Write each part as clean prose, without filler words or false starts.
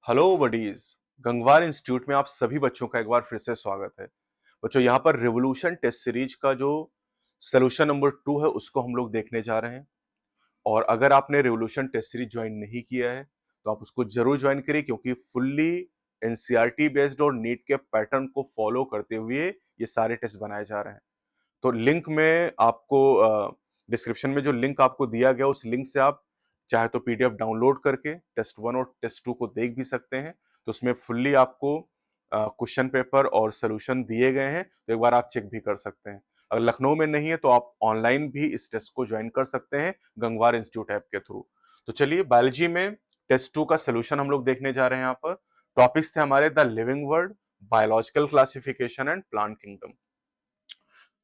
Hello buddies. Gangwar institute में आप सभी बच्चों का एक बार फिर से स्वागत है। बच्चों, यहाँ पर रिवोल्यूशन टेस्ट सीरीज का जो सोल्यूशन नंबर 2 है उसको हम लोग देखने जा रहे हैं। और अगर आपने रिवोल्यूशन टेस्ट सीरीज ज्वाइन नहीं किया है तो आप उसको जरूर ज्वाइन करिए, क्योंकि फुल्ली एनसीईआरटी बेस्ड और नीट के पैटर्न को फॉलो करते हुए ये सारे टेस्ट बनाए जा रहे हैं। तो लिंक में आपको डिस्क्रिप्शन में जो लिंक आपको दिया गया उस लिंक से आप चाहे तो पीडीएफ डाउनलोड करके टेस्ट 1 और टेस्ट 2 को देख भी सकते हैं। तो उसमें फुल्ली आपको क्वेश्चन पेपर और सोल्यूशन दिए गए हैं, तो एक बार आप चेक भी कर सकते हैं। अगर लखनऊ में नहीं है तो आप ऑनलाइन भी इस टेस्ट को ज्वाइन कर सकते हैं गंगवार इंस्टीट्यूट ऐप के थ्रू। तो चलिए, बायोलॉजी में टेस्ट 2 का सोल्यूशन हम लोग देखने जा रहे हैं। यहाँ पर टॉपिक्स थे हमारे the living world, biological classification and plant kingdom.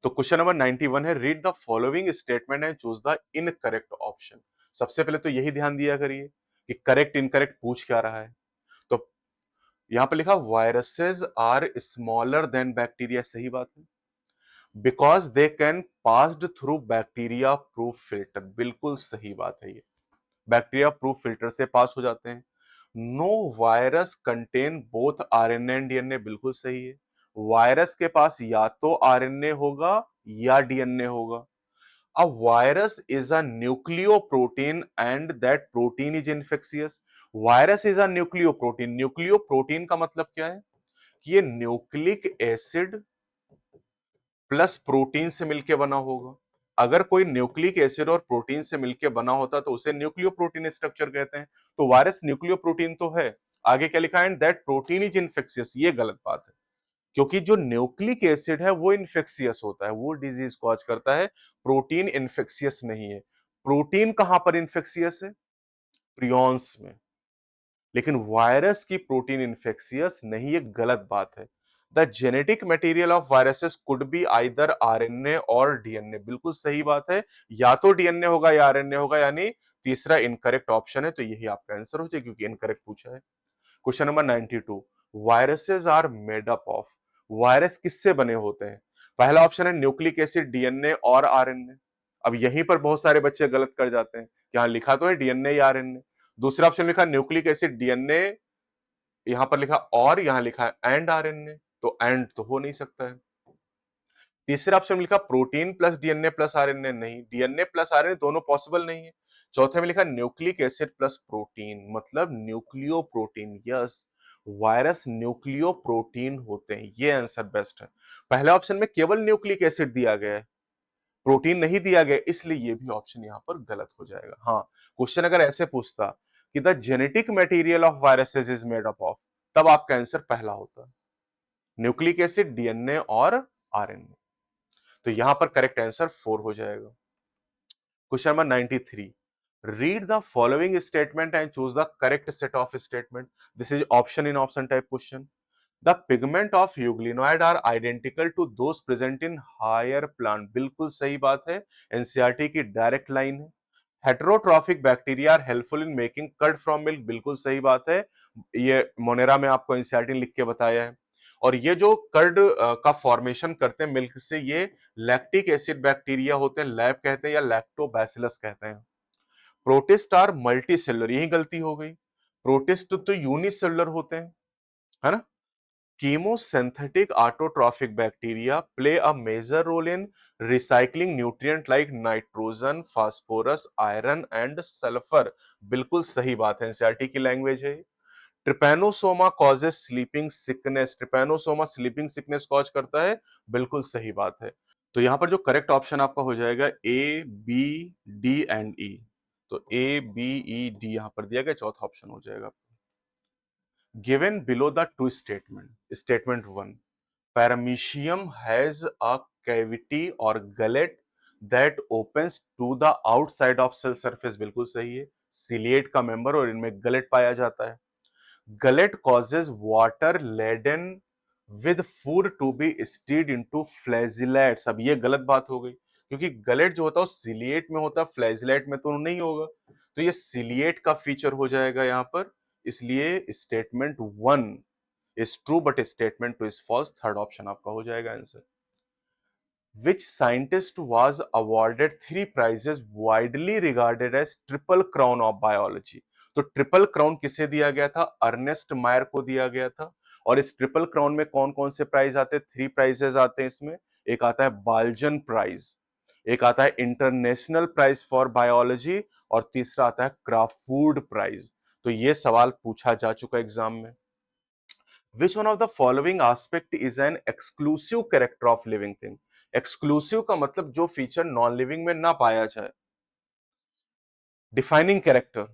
तो क्वेश्चन नंबर 91 है, read the following statement and choose the incorrect option. सबसे पहले तो यही ध्यान दिया करिए कि करेक्ट इनकरेक्ट पूछ क्या रहा है। तो यहां पर लिखा viruses are smaller than bacteria, सही बात है। Because they can passed through bacteria proof filter, बिल्कुल सही बात है। ये बैक्टीरिया प्रूफ फिल्टर से पास हो जाते हैं। No virus contain both RNA and DNA, बिल्कुल सही है। वायरस के पास या तो आरएनए होगा या डीएनए होगा। A virus is a nucleoprotein and that protein is infectious. Virus is a nucleoprotein. Nucleoprotein का मतलब क्या है कि ये न्यूक्लिक एसिड प्लस प्रोटीन से मिलकर बना होगा। अगर कोई न्यूक्लिक एसिड और प्रोटीन से मिलकर बना होता तो उसे न्यूक्लियोप्रोटीन स्ट्रक्चर कहते हैं। तो वायरस न्यूक्लियोप्रोटीन तो है। आगे क्या लिखा है, and that protein is infectious, ये गलत बात है, क्योंकि जो न्यूक्लिक एसिड है वो इन्फेक्शियस होता है, वो डिजीज कॉज करता है। प्रोटीन इन्फेक्शियस नहीं है। प्रोटीन कहां पर इन्फेक्शियस है? प्रियॉन्स में। लेकिन वायरस की प्रोटीन इन्फेक्शियस नहीं, ये गलत बात है। The genetic material of viruses could be either RNA और डीएनए, बिल्कुल सही बात है। या तो डीएनए होगा या आरएनए होगा, यानी तीसरा इनकरेक्ट ऑप्शन है। तो यही आपका आंसर हो जाए, क्योंकि इनकरेक्ट पूछा है। Question number 92, viruses are made up of. वायरस किससे बने होते हैं? पहला ऑप्शन है न्यूक्लिक एसिड, डीएनए और आरएनए। अब यहीं पर बहुत सारे बच्चे गलत कर जाते हैं, यहां लिखा तो है डीएनए या आरएनए। दूसरा ऑप्शन लिखा न्यूक्लिक एसिड डीएनए, यहां पर लिखा और यहां लिखा है एंड आरएनए, तो एंड तो हो नहीं सकता है। तीसरा ऑप्शन में लिखा protein plus DNA plus RNA, नहीं, डीएनए प्लस आरएनए दोनों पॉसिबल नहीं है। चौथे में लिखा न्यूक्लिक एसिड प्लस प्रोटीन, मतलब nucleo protein. Yes, virus nucleo protein होते हैं, ये आंसर बेस्ट है। पहले ऑप्शन में केवल न्यूक्लिक एसिड दिया गया है, प्रोटीन नहीं दिया गया, इसलिए ये भी ऑप्शन यहां पर गलत हो जाएगा। हाँ, क्वेश्चन अगर ऐसे पूछता कि the genetic material of viruses is made up of, तब आपका आंसर पहला होता, न्यूक्लिक एसिड, डीएनए और आरएनए। तो यहां पर करेक्ट आंसर 4 हो जाएगा। Question number 93, read the following statement and choose the correct set of statement. This is option in option type question. The pigment of euglenoid are identical to those present in higher plant, बिल्कुल सही बात है। NCERT की direct line है। Heterotrophic bacteria are helpful in making curd from milk, बिल्कुल सही बात है। ये मोनेरा में आपको एनसीईआरटी ने लिख के बताया है। और ये जो कर्ड का फॉर्मेशन करते हैं मिल्क से, ये लैक्टिक एसिड बैक्टीरिया होते हैं, लैब कहते हैं या लैक्टोबैसिलस कहते हैं। प्रोटिस्ट आर मल्टी सेलुलर, यही गलती हो गई। प्रोटिस्ट तो यूनिसेलुलर होते हैं, है ना। Chemosynthetic autotrophic bacteria play a major role in recycling nutrient like nitrogen, phosphorus, iron and sulfur, बिल्कुल सही बात है, एनसीईआरटी की लैंग्वेज है। Trypanosoma causes sleeping sickness, Trypanosoma sleeping sickness cause करता है, बिल्कुल सही बात है। तो यहां पर जो करेक्ट ऑप्शन आपका हो जाएगा ए बी डी एंड ई। तो ए बी ई डी यहां पर दिया गया, चौथा ऑप्शन हो जाएगा। Given below the two statement, statement 1, paramecium has a cavity और gullet that opens to the outside of cell surface, बिल्कुल सही है। सिलिएट का मेंबर और इनमें गलेट पाया जाता है। Gullet causes water laden with food to be steered into flagellates, अब ये गलत बात हो गई, क्योंकि गलेट जो होता है वो सिलिएट में होता है, फ्लैजिलेट में तो नहीं होगा। तो ये सिलिएट का फीचर हो जाएगा यहां पर, इसलिए statement 1 is true but statement 2 is false. Third option आपका हो जाएगा answer. Which scientist was awarded 3 prizes widely regarded as triple crown of biology? तो ट्रिपल क्राउन किसे दिया गया था? अर्नेस्ट मायर को दिया गया था। और इस ट्रिपल क्राउन में कौन कौन से प्राइज आते हैं? 3 प्राइजेस आते हैं इसमें। एक आता है बाल्जन प्राइज, एक आता है इंटरनेशनल प्राइज फॉर बायोलॉजी, और तीसरा आता है क्राफूड प्राइज। तो ये सवाल पूछा जा चुका एग्जाम में। Which one of the following aspect is an exclusive character of living thing? Exclusive का मतलब जो फीचर नॉन लिविंग में ना पाया जाए। डिफाइनिंग कैरेक्टर,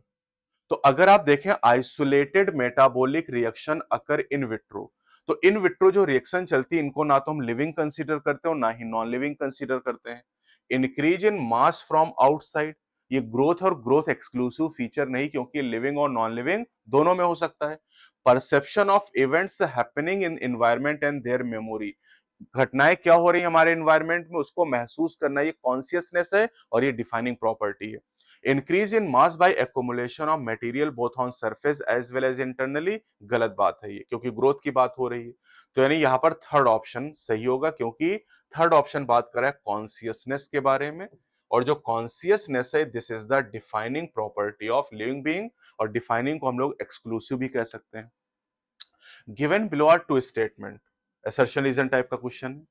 तो अगर आप देखें isolated metabolic reaction occur in vitro, तो इन विट्रो जो रिएक्शन चलती है इनको ना तो हम लिविंग कंसीडर करते हैं और ना ही नॉन लिविंग कंसीडर करते हैं। Increase in mass from outside, ये ग्रोथ और ग्रोथ एक्सक्लूसिव फीचर नहीं, क्योंकि लिविंग और नॉन लिविंग दोनों में हो सकता है। Perception of events happening in environment and there memory, घटनाएं क्या हो रही है हमारे एनवायरनमेंट में उसको महसूस करना, ये कॉन्शियसनेस है और ये डिफाइनिंग प्रॉपर्टी है। Increase in mass by accumulation of material both on surface as well as internally, गलत बात है ये, क्योंकि ग्रोथ की बात हो रही है। तो यानी यहां पर थर्ड ऑप्शन सही होगा, क्योंकि थर्ड ऑप्शन बात कर रहा है कॉन्शियसनेस के बारे में, और जो कॉन्शियसनेस है this is the defining property of living being, और डिफाइनिंग को हम लोग एक्सक्लूसिव भी कह सकते हैं। Given below are two statement, assertion reason type का क्वेश्चन है।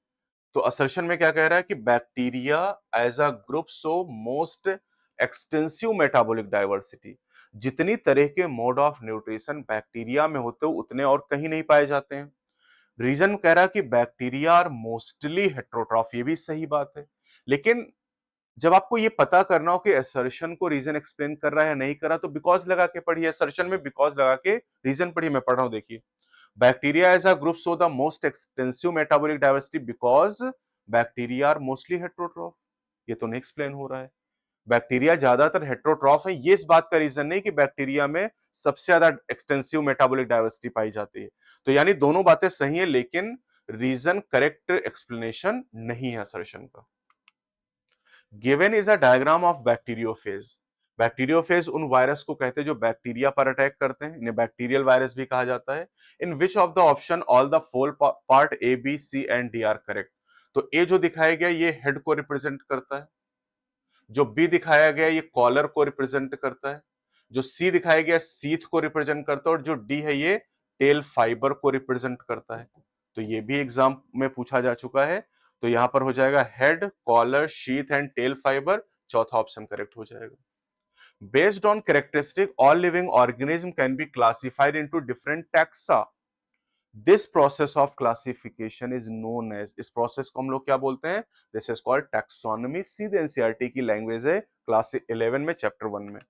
तो असर्शन में क्या कह रहा है कि bacteria as a group show most extensive metabolic diversity, जितनी तरह के मोड ऑफ न्यूट्रिशन बैक्टीरिया में होते हो उतने और कहीं नहीं पाए जाते हैं। रीजन कह रहा है कि बैक्टीरिया आर मोस्टली हेट्रोट्रॉफ, ये भी सही बात है। लेकिन जब आपको ये पता करना हो कि असर्शन को रीजन एक्सप्लेन कर रहा है या नहीं कर रहा, तो बिकॉज लगा के पढ़िए, असर्शन में बिकॉज लगा के रीजन पढ़िए। मैं पढ़ रहा हूं, देखिए। Bacteria as a group show the most extensive metabolic diversity because bacteria are mostly heterotroph। ये तो नहीं एक्सप्लेन हो रहा है। बैक्टीरिया ज्यादातर हेट्रोट्रॉफ है, ये इस बात का रीजन नहीं कि बैक्टीरिया में सबसे ज्यादा एक्सटेंसिव मेटाबॉलिक डाइवर्सिटी पाई जाती है। तो यानी दोनों बातें सही है, लेकिन रीजन करेक्ट एक्सप्लेनेशन नहीं है असर्शन का। Given is a diagram of bacteriophage. Bacteriophage उन वायरस को कहते हैं जो बैक्टीरिया पर अटैक करते हैं, इन्हें बैक्टीरियल वायरस भी कहा जाता है। In which of the option all the four part A B C and D are correct. तो ए जो दिखाया गया ये हेड को रिप्रेजेंट करता है, जो बी दिखाया गया ये कॉलर को रिप्रेजेंट करता है, जो सी दिखाया गया सीथ को रिप्रेजेंट करता है, और जो डी है ये टेल फाइबर को रिप्रेजेंट करता है। तो ये भी एग्जाम में पूछा जा चुका है। तो यहां पर हो जाएगा head, collar, sheath and tail fibre, चौथा ऑप्शन करेक्ट हो जाएगा। Based on characteristic, all living organism can be classified into different taxa. This process of classification is known as, इस process को हम लोग क्या बोलते हैं? This is called taxonomy। सीधे एनसीईआरटी की लैंग्वेज है, क्लास 11 में चैप्टर 1 में।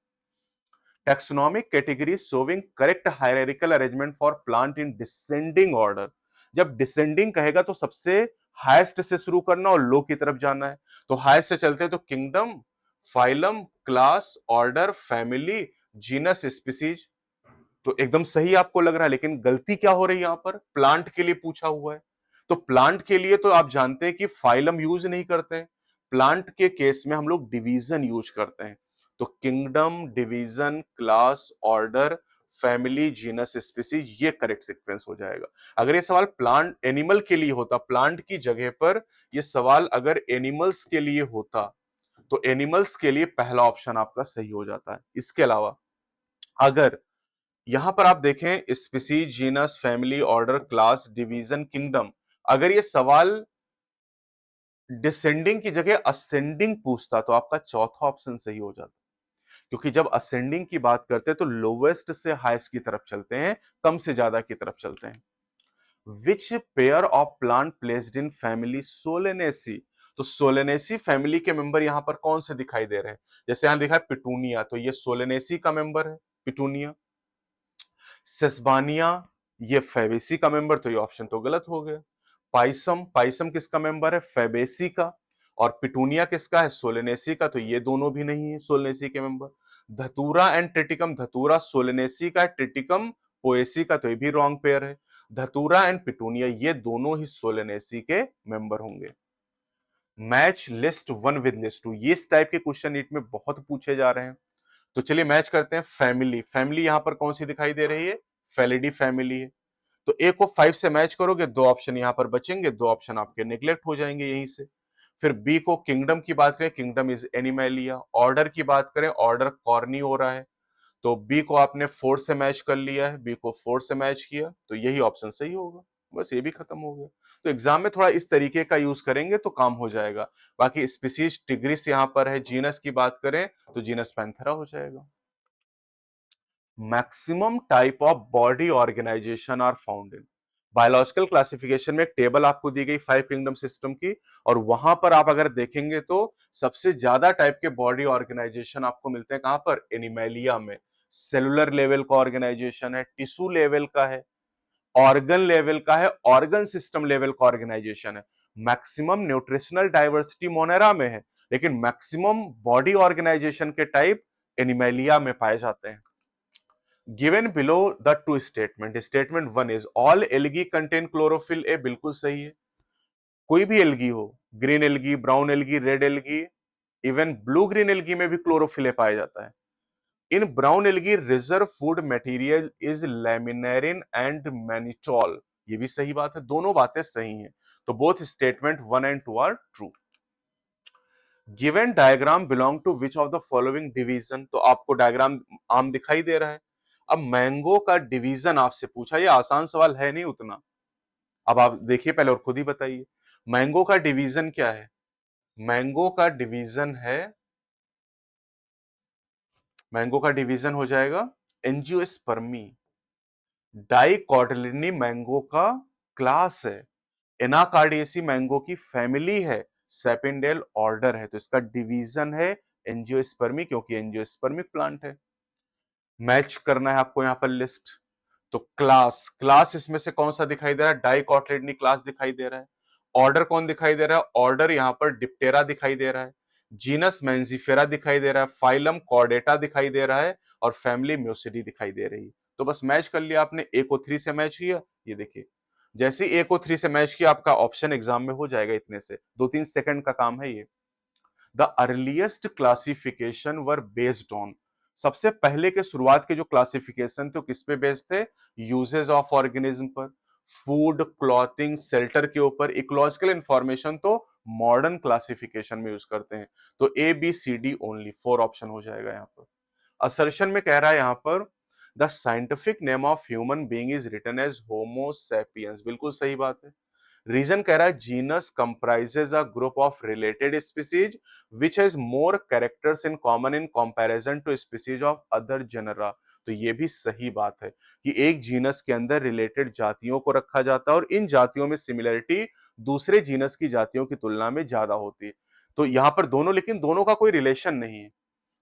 Taxonomic categories showing correct hierarchical arrangement for plant in descending order। जब डिसेंडिंग कहेगा तो सबसे हाईएस्ट से शुरू करना और लो की तरफ जाना है। तो हाईएस्ट से चलते हैं तो kingdom, phylum, class, order, family, genus, species. तो एकदम सही आपको लग रहा है, लेकिन गलती क्या हो रही है यहां पर? प्लांट के लिए पूछा हुआ है। तो प्लांट के लिए तो आप जानते हैं कि फाइलम यूज नहीं करते हैं, प्लांट के केस में हम लोग डिवीजन यूज करते हैं। तो kingdom, division, class, order, family, genus, species, ये करेक्ट सीक्वेंस हो जाएगा। अगर ये सवाल प्लांट एनिमल के लिए होता, प्लांट की जगह पर ये सवाल अगर एनिमल्स के लिए होता, तो एनिमल्स के लिए पहला ऑप्शन आपका सही हो जाता है। इसके अलावा अगर यहां पर आप देखें species, genus, family, order, class, division, kingdom, अगर ये सवाल डिसेंडिंग की जगह असेंडिंग पूछता तो आपका चौथा ऑप्शन सही हो जाता, क्योंकि जब असेंडिंग की बात करते हैं तो लोवेस्ट से हाईएस्ट की तरफ चलते हैं, कम से ज्यादा की तरफ चलते हैं। Which pair of plant placed in family Solanaceae. तो सोलेनेसी फैमिली के मेंबर यहां पर कौन से दिखाई दे रहे हैं? जैसे यहां दिखा है पिटूनिया, तो ये सोलेनेसी का मेंबर है, पिटूनिया। सेस्बानिया ये फैबेसी का मेंबर, तो ये ऑप्शन तो गलत हो गया। पाइसम, पाइसम किसका मेंबर है? फैबेसी का। और पिटूनिया किसका है? सोलेनेसी का, तो ये दोनों भी नहीं है सोलेनेसी के मेंबर। धतूरा एंड ट्रिटिकम, धतूरा सोलेनेसी का है, ट्रिटिकम पोएसी का, तो ये भी रॉन्ग पेयर है। धतूरा एंड पिटूनिया ये दोनों ही सोलेनेसी के मेंबर होंगे। Match list one with list two, ये इस टाइप के क्वेश्चन नीट में बहुत पूछे जा रहे हैं। तो चलिए मैच करते हैं। फैमिली, फैमिली यहां पर कौन सी दिखाई दे रही है? फेलिडी फैमिली है। तो ए को 5 से मैच करोगे, दो ऑप्शन यहां पर बचेंगे, दो ऑप्शन आपके नेग्लेक्ट हो जाएंगे यहीं से। फिर बी को किंगडम की बात करें, किंगडम इज एनिमैलिया। ऑर्डर की बात करें, ऑर्डर कॉर्नी हो रहा है। तो बी को आपने 4 से मैच कर लिया है, बी को 4 से मैच किया तो यही ऑप्शन सही होगा। बस ये भी खत्म हो गया। तो एग्जाम में थोड़ा इस तरीके का यूज करेंगे तो काम हो जाएगा। बाकी स्पीसीज टिग्रिस यहाँ पर है, जीनस की बात करें तो जीनस पैंथेरा हो जाएगा। Maximum type of body organisation are found in biological classification में एक टेबल आपको दी गई 5 किंगडम सिस्टम की, और वहां पर आप अगर देखेंगे तो सबसे ज्यादा टाइप के बॉडी ऑर्गेनाइजेशन आपको मिलते हैं कहां पर, एनिमेलिया में। सेलुलर लेवल का ऑर्गेनाइजेशन है, टिश्यू लेवल का है, ऑर्गन लेवल का है, ऑर्गन सिस्टम लेवल का ऑर्गेनाइजेशन है। मैक्सिमम न्यूट्रिशनल डाइवर्सिटी मोनेरा में है, लेकिन मैक्सिमम बॉडी ऑर्गेनाइजेशन के टाइप एनिमेलिया में पाए जाते हैं। Given below the two statement, statement 1 is all algae contain chlorophyll A, बिल्कुल सही है। कोई भी एल्गी हो, green algae, brown algae, red algae, even blue green algae में भी क्लोरोफिल पाया जाता है। इन brown algae reserve food material is लैमिनेरिन and mannitol, ये भी सही बात है, दोनों बातें सही हैं। तो both statement 1 and 2 are true. Given diagram belong to which of the following division, तो आपको डायग्राम आम दिखाई दे रहा है। अब मैंगो का डिवीजन आपसे पूछा, ये आसान सवाल है नहीं उतना। अब आप देखिए पहले और खुद ही बताइए, मैंगो का डिवीजन क्या है। मैंगो का डिवीजन है, मैंगो का डिवीजन हो जाएगा एंजियोस्पर्मी। डाइकोटिलिडनी मैंगो का क्लास है, एनाकार्डियेसी मैंगो की फैमिली है, सेपिनडेल ऑर्डर है। तो इसका डिवीजन है एंजियोस्पर्मी, क्योंकि एंजियोस्पर्मिक प्लांट है। मैच करना है आपको यहां पर लिस्ट। तो क्लास, क्लास इसमें से कौन सा दिखाई दे रहा है, डाइकोटिलिडनी क्लास दिखाई दे रहा है। ऑर्डर कौन दिखाई दे रहा है, ऑर्डर यहां पर डिप्टेरा दिखाई दे रहा है। जीनस मेंजिफेरा दिखाई दे रहा है, फाइलम कॉर्डेटा दिखाई दे रहा है, और फैमिली म्यूसिडी दिखाई दे रही है। तो बस मैच कर लिया आपने, ए को 3 से मैच किया, ये देखिए जैसे ए को 3 से मैच किया आपका ऑप्शन एग्जाम में हो जाएगा, इतने से 2-3 सेकंड का काम है ये। The earliest classification were based on, सबसे पहले के शुरुआत के जो क्लासिफिकेशन थे किस पे बेस्ड थे, यूजेस ऑफ ऑर्गेनिज्म पर, फूड, क्लॉथिंग, शेल्टर के ऊपर। इकोलॉजिकल इंफॉर्मेशन तो मॉडर्न क्लासिफिकेशन में यूज करते हैं। तो A B C D only 4 option हो जाएगा यहाँ पर। असर्शन में कह रहा है यहाँ पर the scientific name of human being is written as Homo sapiens, बिल्कुल सही बात है। रीजन कह रहा है genus comprises a group of related species which has more characters in common in comparison to species of other genera. तो ये भी सही बात है कि एक जीनस के अंदर रिलेटेड जातियों को रखा जाता है, और इन जातियों में सिमिलरिटी दूसरे जीनस की जातियों की तुलना में ज्यादा होती है। तो यहां पर दोनों, लेकिन दोनों का कोई रिलेशन नहीं है।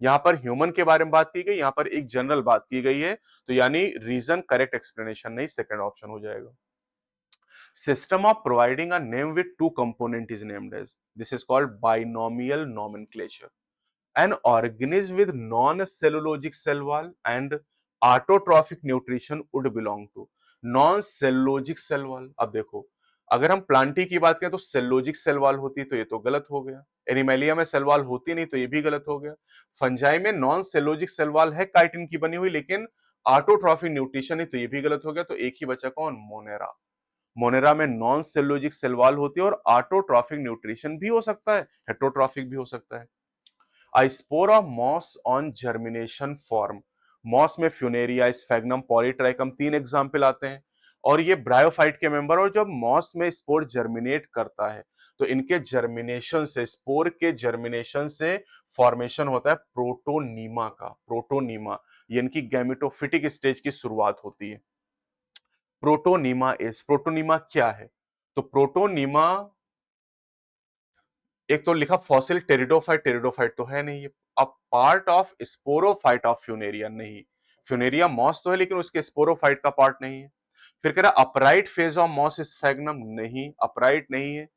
यहां पर ह्यूमन के बारे में बात की गई, यहां पर एक जनरल बात की गई है। तो यानी रीजन करेक्ट एक्सप्लेनेशन नहीं, सेकंड ऑप्शन हो जाएगा। System of providing a name with two component is named as, this is called binomial nomenclature. An organism with non-cellulosic cell wall and autotrophic nutrition would belong to non-cellulosic cell wall। अब देखो, अगर हम Plantae की बात करें तो सेलोजिक cell wall होती, तो ये तो गलत हो गया। एनिमेलिया में सेल वॉल होती नहीं, तो ये भी गलत हो गया। फंजाई में नॉन सेलोजिक सेल वॉल है काइटिन की बनी हुई, लेकिन ऑटोट्रॉफिक न्यूट्रिशन है, तो ये भी गलत हो गया। तो एक ही बचा कौन, मोनेरा। मोनेरा में नॉन सेलुलोजिक सेल वॉल होती है, और ऑटोट्रॉफिक न्यूट्रिशन भी हो सकता है, हेटरोट्रॉफिक भी हो सकता है। A spore of moss on germination form, moss में फ्यूनेरिया, स्फैग्नम, पॉलीट्राइकम 3 एग्जाम्पल आते हैं, और ये ब्रायोफाइट के मेंबर। और जब मॉस में स्पोर जर्मिनेट करता है तो इनके जर्मिनेशन से, स्पोर के जर्मिनेशन से फॉर्मेशन होता है प्रोटोनीमा का। प्रोटोनीमा ये इनकी गैमेटोफिटिक स्टेज की शुरुआत होती है। प्रोटोनीमा इज, प्रोटोनीमा क्या है, तो प्रोटोनीमा, एक तो लिखा फॉसिल टेरिडोफाइट, टेरिडोफाइट तो है नहीं, a part of sporophyte of Funaria, नहीं। फ्यूनेरिया मॉस तो है, लेकिन उसके स्पोरोफाइट का पार्ट नहीं है। फिर कह रहा upright phase of moss Sphagnum, नहीं, अपराइट नहीं है।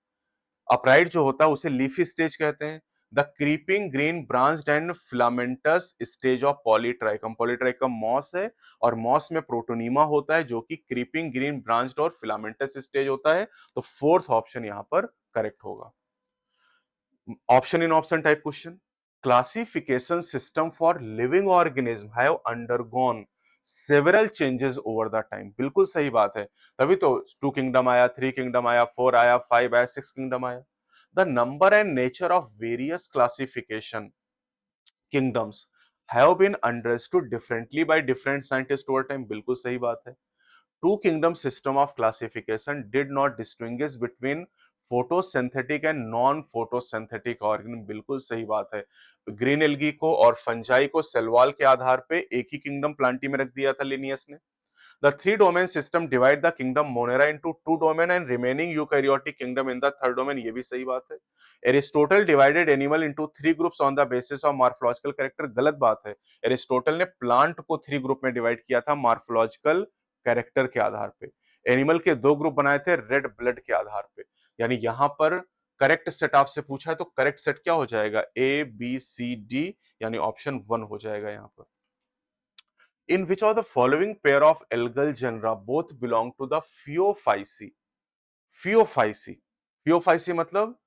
अपराइट जो होता है उसे लीफी स्टेज कहते हैं। The creeping green branched and filamentous stage of Polytrichum, Polytrichum moss है, और मॉस में प्रोटोनीमा होता है जो कि क्रीपिंग ग्रीन ब्रांच्ड और फिलामेंटस स्टेज होता है। तो फोर्थ ऑप्शन यहां पर करेक्ट होगा। Option in option type question, classification system for living organism have undergone several changes over the time, बिल्कुल सही बात है। तभी तो 2 किंगडम आया, 3 किंगडम आया, 4 आया, 5 आया, 6 किंगडम आया। The number and nature of various classification kingdoms have been understood differently by different scientist over time, बिल्कुल सही बात है। Two kingdom system of classification did not distinguish between photosynthetic and non photosynthetic organism, बिल्कुल सही बात है। Green algae को और फंजाई को सेलवाल के आधार पे एक ही किंगडम प्लांटी में रख दिया था लिनियस ने। The three domain system divide the kingdom Monera into two domain and remaining eukaryotic kingdom in the third domain, ये भी सही बात है। Aristotle divided animal into three groups on the basis of morphological character, गलत बात है। Aristotle ने plant को थ्री ग्रुप में डिवाइड किया था मॉर्फोलॉजिकल कैरेक्टर के आधार पे। एनिमल के दो ग्रुप बनाए थे रेड ब्लड के आधार पे। यानी यहां पर करेक्ट सेट आपसे पूछा है तो करेक्ट सेट क्या हो जाएगा, ए बी सी डी, यानी ऑप्शन 1 हो जाएगा यहां पर। In which of the following pair of algal genera both belong to the Phaeophyceae? Phaeophyceae, Phaeophyceae मतलब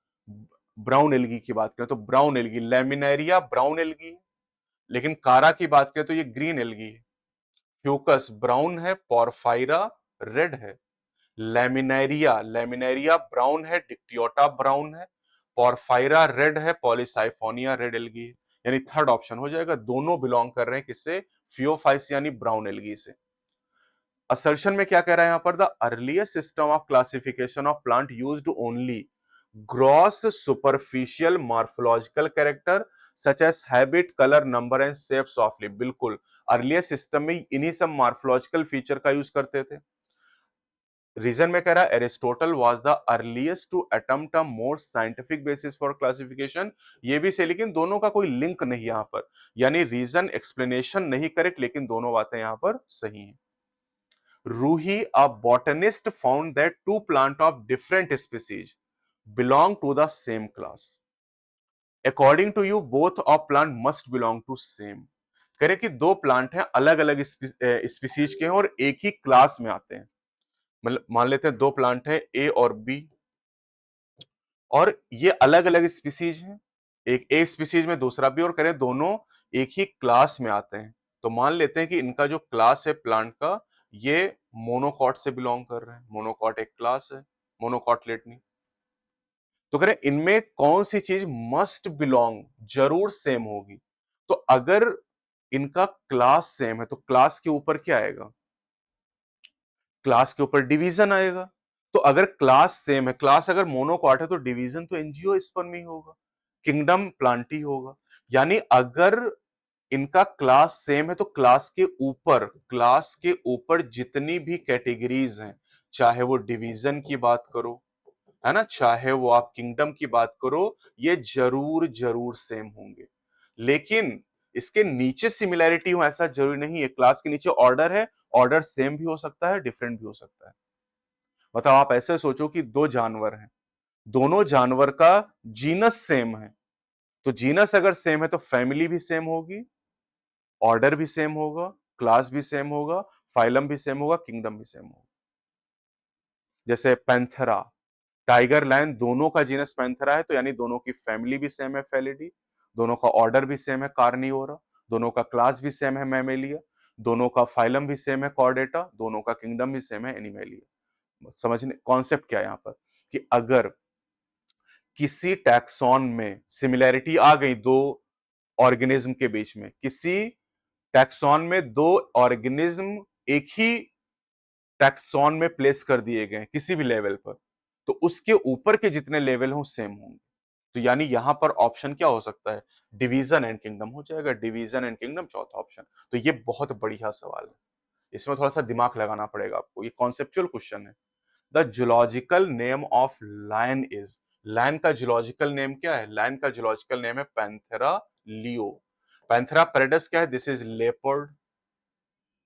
ब्राउन एल्गी की बात करें तो brown algae, laminaria brown algae है, लेकिन कारा की बात करें तो ये ग्रीन एल्गी है। फ्यूकस ब्राउन है, पोरफायरा रेड है। लैमिनेरिया, लैमिनेरिया ब्राउन है, डिक्टियोटा ब्राउन है, पोरफायरा रेड है, पॉलीसाइफोनिया रेड एल्गी है। यानी थर्ड ऑप्शन हो जाएगा, दोनों बिलोंग कर रहे हैं किससे, फियोफाइस यानी ब्राउन एल्गी से। असर्शन में क्या कह रहा है यहां पर, the earliest system of classification of plant used only gross superficial morphological character such as habit colour number and shape softly, बिल्कुल अर्लीस्ट सिस्टम में इन्हीं सब मॉर्फोलॉजिकल फीचर का यूज करते थे। रीजन में कह रहा है Aristotle was the earliest to attempt a more scientific basis for classification, ये भी से, लेकिन दोनों का कोई लिंक नहीं यहां पर, यानी रीजन एक्सप्लेनेशन नहीं करेक्ट, लेकिन दोनों बातें यहां पर सही हैं। रूही, अ botanist found that two plant of different species belong to the same class. According to you, both of plant must belong to same. कह रहे कि दो प्लांट हैं अलग अलग स्पीसीज के हैं और एक ही क्लास में आते हैं। मतलब मान लेते हैं दो प्लांट है ए और बी, और ये अलग अलग स्पीसीज हैं, एक स्पीसीज में दूसरा बी, और करें दोनों एक ही क्लास में आते हैं, तो मान लेते हैं कि इनका जो क्लास है प्लांट का, ये मोनोकॉट से बिलोंग कर रहे हैं। मोनोकॉट एक क्लास है, मोनोकॉटलेटनी। तो करें इनमें कौन सी चीज मस्ट बिलोंग, जरूर सेम होगी। तो अगर इनका क्लास सेम है तो क्लास के ऊपर क्या आएगा, क्लास के ऊपर डिवीजन आएगा। तो अगर क्लास सेम है, क्लास अगर मोनोकॉट है तो डिवीजन तो एंजियोस्पर्मी होगा, किंगडम प्लांटी होगा। यानी अगर इनका क्लास सेम है तो क्लास के ऊपर जितनी भी कैटेगरीज हैं, चाहे वो डिवीजन की बात करो, है ना, चाहे वो आप किंगडम की बात करो, ये जरूर जरूर सेम होंगे। लेकिन इसके नीचे सिमिलैरिटी हो ऐसा जरूरी नहीं है। क्लास के नीचे ऑर्डर है, ऑर्डर सेम भी हो सकता है, डिफरेंट भी हो सकता है। बताओ, आप ऐसे सोचो कि दो जानवर हैं, दोनों जानवर का जीनस सेम है, तो जीनस अगर सेम है तो फैमिली भी सेम होगी, ऑर्डर भी सेम होगा, क्लास भी सेम होगा, फाइलम भी सेम होगा, किंगडम भी सेम होगा। जैसे पैंथेरा, टाइगर लायन, दोनों का जीनस पैंथेरा है, तो यानी दोनों की फैमिली भी सेम है फेलिडी, दोनों का ऑर्डर भी सेम है कार्निवोरा, दोनों का क्लास भी सेम है मैमेलिया, दोनों का फाइलम भी सेम है कॉर्डेटा, दोनों का किंगडम भी सेम है एनिमेलिया। समझने कॉन्सेप्ट क्या है यहां पर, कि अगर किसी टैक्सॉन में सिमिलैरिटी आ गई दो ऑर्गेनिज्म के बीच में, किसी टैक्सॉन में दो ऑर्गेनिज्म एक ही टैक्सॉन में प्लेस कर दिए गए किसी भी लेवल पर, तो उसके ऊपर के जितने लेवल हों सेम होंगे। तो यानी यहां पर ऑप्शन क्या हो सकता है, डिवीजन एंड किंगडम हो जाएगा, डिवीजन एंड किंगडम चौथा ऑप्शन। तो ये बहुत बढ़िया सवाल है, इसमें थोड़ा सा दिमाग लगाना पड़ेगा आपको, ये कॉन्सेप्चुअल क्वेश्चन है। The zoological name of lion is, lion का जूलॉजिकल नेम क्या है, लायन का जूलॉजिकल नेम है पैंथेरा लियो। पैंथेरा पेरिडस क्या है, दिस इज लेपर्ड,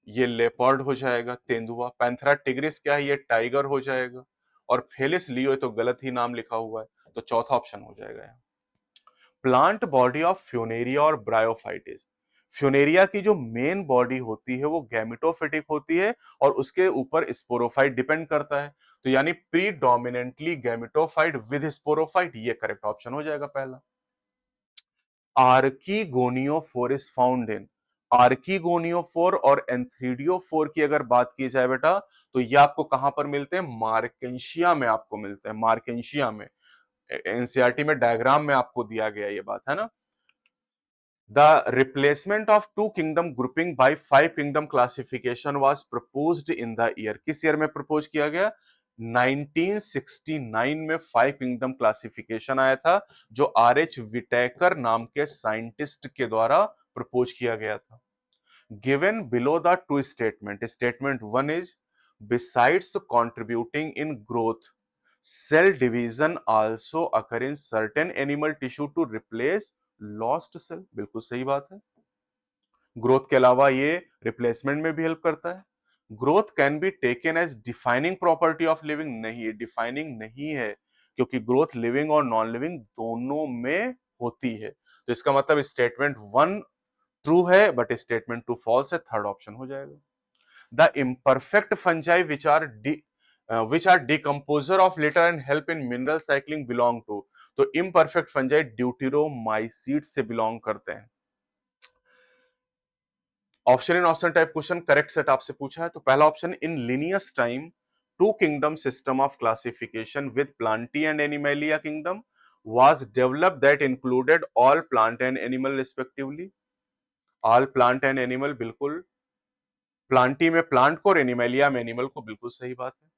ये लेपर्ड हो जाएगा, तेंदुआ। पैंथेरा टिग्रिस क्या है, ये टाइगर हो जाएगा। और फेलिस लियो तो गलत ही नाम लिखा हुआ है, तो चौथा ऑप्शन हो जाएगा यहाँ। प्लांट बॉडी ऑफ फ्यूनेरिया और ब्रायोफाइटिस, फ्यूनेरिया की जो मेन बॉडी होती है वो गैमेटोफिटिक होती है और उसके ऊपर स्पोरोफाइट डिपेंड करता है, तो यानी प्रीडोमिनेंटली गैमेटोफाइट विद स्पोरोफाइट, ये करेक्ट ऑप्शन हो जाएगा पहला। आर्कीगोनियोफोर इज फाउंड इन, आर्कीगोनियोफोर और एंथ्रीडियोफोर की अगर बात की जाए बेटा, तो ये आपको कहां पर मिलते हैं, मार्केंशिया में आपको मिलते हैं, मार्केंशिया में। एनसीईआरटी में डायग्राम में आपको दिया गया ये बात है ना। The replacement of two kingdom grouping by five kingdom classification was proposed in the year. किस ईयर में प्रपोज किया गया? 1969 में फाइव किंगडम क्लासिफिकेशन आया था, जो आर.एच. विटेकर नाम के साइंटिस्ट के द्वारा प्रपोज किया गया था. Given below the two statement. Statement 1 is, besides contributing in growth, cell division also occur in certain animal tissue to replace lost cell. बिल्कुल सही बात है. ग्रोथ के अलावा ये रिप्लेसमेंट में भी हेल्प करता है. Growth can be taken as defining property of living. नहीं, ये डिफाइनिंग नहीं है, क्योंकि ग्रोथ लिविंग और नॉन लिविंग दोनों में होती है. तो इसका मतलब स्टेटमेंट 1 ट्रू है, बट स्टेटमेंट 2 फॉल्स है. थर्ड ऑप्शन हो जाएगा. The imperfect fungi which are decomposer of litter and help in mineral cycling belong to. तो इम्परफेक्ट फंजाई ड्यूटेरोमाइसीड्स से बिलोंग करते हैं. Option in option type question, correct set आपसे पूछा है. तो पहला option, in Linnaeus time two kingdom system of classification with Plantae and Animalia kingdom was developed that included all plant and animal respectively. all plant and animal, बिल्कुल. Plantae में plant को और animalia में एनिमल को, बिल्कुल सही बात है.